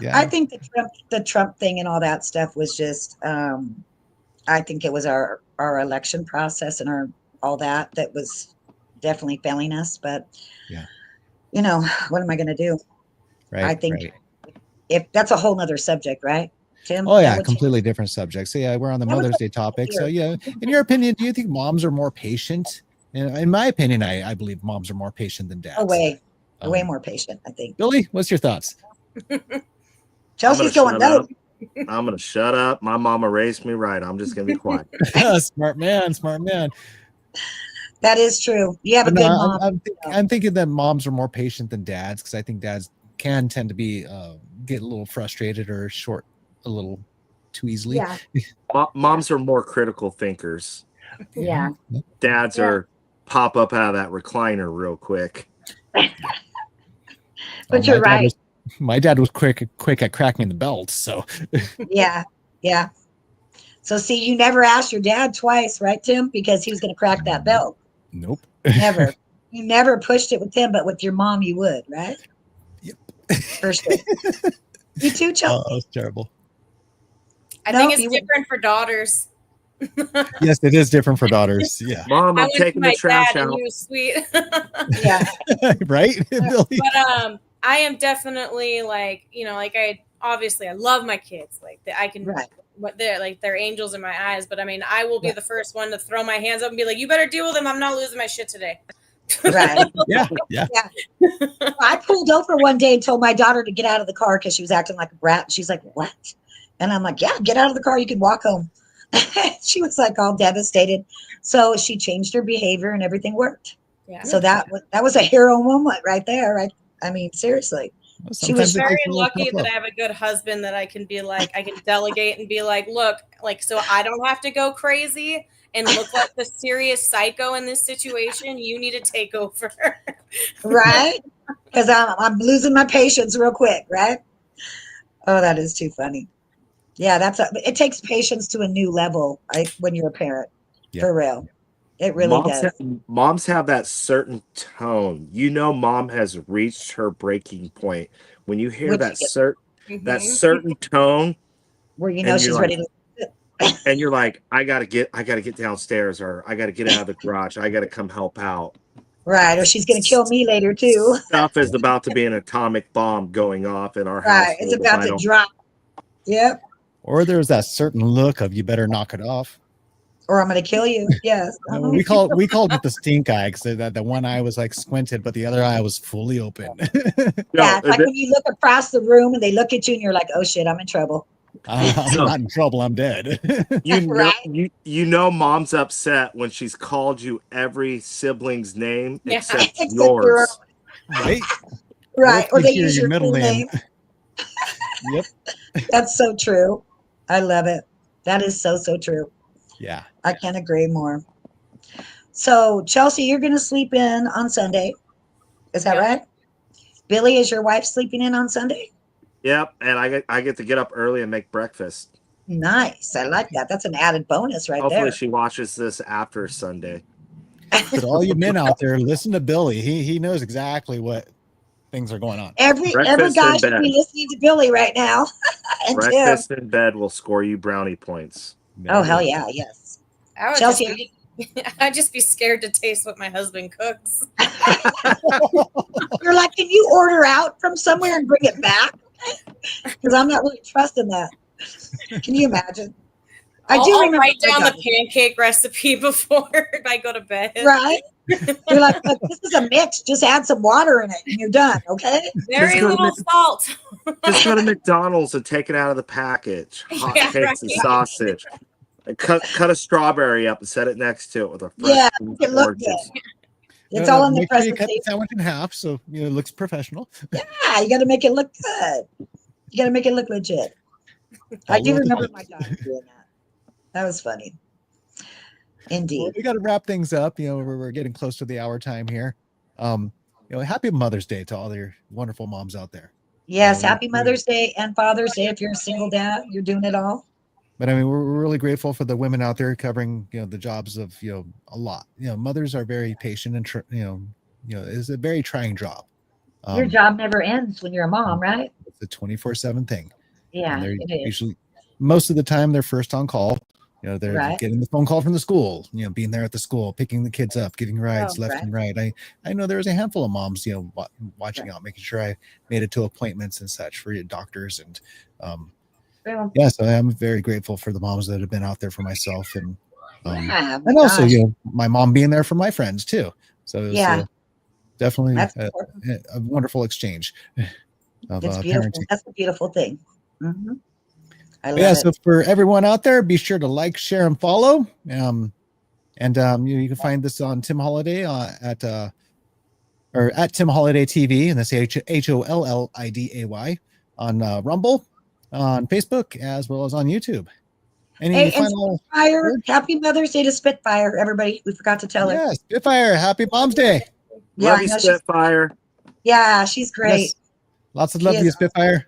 Yeah, I think the Trump thing and all that stuff was just. I think it was our election process and all that was definitely failing us. But you know, what am I going to do? Right. I think if that's a whole nother subject, right? Tim? Oh yeah, completely different subject. So yeah, we're on the Mother's Day topic. So yeah, in your opinion, do you think moms are more patient? In my opinion, I believe moms are more patient than dads. Way more patient, I think. Billy, what's your thoughts? Chelsea's going no. I'm gonna shut up. My mama raised me right. I'm just gonna be quiet. Smart man. That is true. You have a But good no, mom. I'm thinking that moms are more patient than dads, because I think dads can tend to be get a little frustrated or short a little too easily. Yeah. Moms are more critical thinkers. Yeah. Dads are pop up out of that recliner real quick. But you're right. My dad was quick at cracking the belt. So Yeah. Yeah. So see, you never asked your dad twice, right, Tim? Because he was going to crack that belt. Nope. Never. You never pushed it with him, but with your mom, you would, right? Yep. For sure. You too, Chelsea. Oh, that was terrible. I think it's different for daughters. Yes, it is different for daughters. Yeah. Mom, I'm taking the trash dad, out. And he was sweet. Yeah. Right? Billy? But I am definitely like, I love my kids. Like I can, they're angels in my eyes. But I mean, I will be the first one to throw my hands up and be like, you better deal with them. I'm not losing my shit today. Right. Yeah. I pulled over one day and told my daughter to get out of the car because she was acting like a brat. She's like, what? And I'm like, yeah, get out of the car. You can walk home. She was like all devastated. So she changed her behavior and everything worked. Yeah. So that was a hero moment right there. Right. I mean, seriously. She was very lucky that I have a good husband that I can be like, I can delegate and be like, look, like, so I don't have to go crazy and look like the serious psycho in this situation. You need to take over. Right? Because I'm losing my patience real quick, right? Oh, that is too funny. Yeah, it takes patience to a new level when you're a parent. Yeah. For real. It really does. Moms have that certain tone. Mom has reached her breaking point. When you hear that certain tone, where she's ready to and you're like, I gotta get downstairs, or I gotta get out of the garage. I gotta come help out. Right, or she's gonna kill me later too. Stuff is about to be an atomic bomb going off in our house. Right, it's about to drop. Yep. Or there's that certain look of you better knock it off. Or I'm gonna kill you. Yes. We called it the stink eye, because that the one eye was like squinted, but the other eye was fully open. Yeah, it's like when you look across the room and they look at you and you're like, oh shit, I'm in trouble. I'm not in trouble. I'm dead. Mom's upset when she's called you every sibling's name except yours. Right. Right. Or they use your middle name. Yep. That's so true. I love it. That is so true. Yeah. I can't agree more. So, Chelsea, you're going to sleep in on Sunday. Is that right? Billy, is your wife sleeping in on Sunday? Yep. And I get to get up early and make breakfast. Nice. I like that. That's an added bonus right there. Hopefully she watches this after Sunday. But all you men out there, listen to Billy. He knows exactly what things are going on. Every guy should be listening to Billy right now. And breakfast in bed will score you brownie points. Oh, hell yeah. Yes. Chelsea, I'd just be scared to taste what my husband cooks. You're like, can you order out from somewhere and bring it back? Because I'm not really trusting that. Can you imagine? I'll write down the pancake recipe before I go to bed. Right? You're like, look, this is a mix. Just add some water in it and you're done, okay? Very little salt. Just go to McDonald's and take it out of the package. Hot cakes and sausage. And cut a strawberry up and set it next to it with a fresh it looks good. It's all in the presentation. You cut the sandwich in half, so it looks professional. Yeah, you got to make it look good. You got to make it look legit. I do remember my daughter doing that. That was funny. Indeed. Well, we got to wrap things up. We're getting close to the hour time here. Happy Mother's Day to all your wonderful moms out there. Yes, happy Mother's Day and Father's Day. If you're a single dad, you're doing it all. But I mean, we're really grateful for the women out there covering, the jobs of, a lot. Mothers are very patient and, it's a very trying job. Your job never ends when you're a mom, right? It's a 24/7 thing. Yeah, it is. Usually, most of the time, they're first on call. They're getting the phone call from the school, being there at the school, picking the kids up, getting rides left and right. I know there was a handful of moms, watching out, making sure I made it to appointments and such for doctors. And so I'm very grateful for the moms that have been out there for myself. And and also, my mom being there for my friends too. So it was definitely a wonderful exchange of it's beautiful. Parenting. That's a beautiful thing. Mm-hmm. I love it. So for everyone out there, be sure to like, share, and follow. And you can find this on Tim Holliday at Tim Holliday TV, and that's HOLLIDAY on Rumble, on Facebook, as well as on YouTube. Any Hey, and final Spitfire, word? happy Mother's Day to Spitfire, everybody. We forgot to tell her. Yeah, Spitfire, happy Mom's Day. Yeah, Love I you, know she's, Spitfire. yeah, she's great. Yes. Lots of She love to you, is. Spitfire.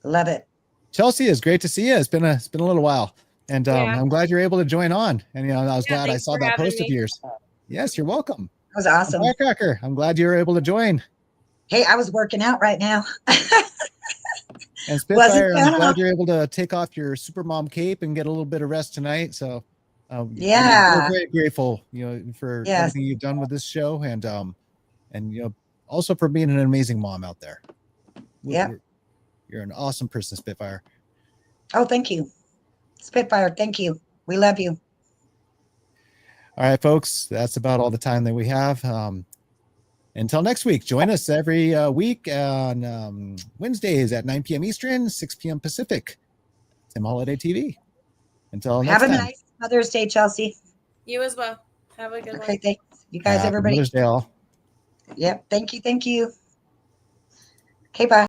Love it. Chelsea, it's great to see you. It's been a little while, and Yeah. I'm glad you're able to join on. And I was glad I thanks saw for that having post of me. yours. Yes, you're welcome. That was awesome. Firecracker, I'm glad you were able to join. Hey, I was working out right now. And Spitfire, I'm counting glad on- you're able to take off your Supermom cape and get a little bit of rest tonight. So, Yeah. we're very grateful, for Yes. everything you've done with this show, and also for being an amazing mom out there. Yeah. You're an awesome person, Spitfire. Oh, thank you. Spitfire, thank you. We love you. All right, folks, that's about all the time that we have. Until next week, join us every week on Wednesdays at 9 p.m. Eastern, 6 p.m. Pacific. Tim Holliday TV. Until next Have a time. nice Mother's Day, Chelsea. You as well. Have a good Okay, one. thanks. You guys, Happy everybody. Mother's Day, all. Yep. Thank you. Thank you. Okay, bye.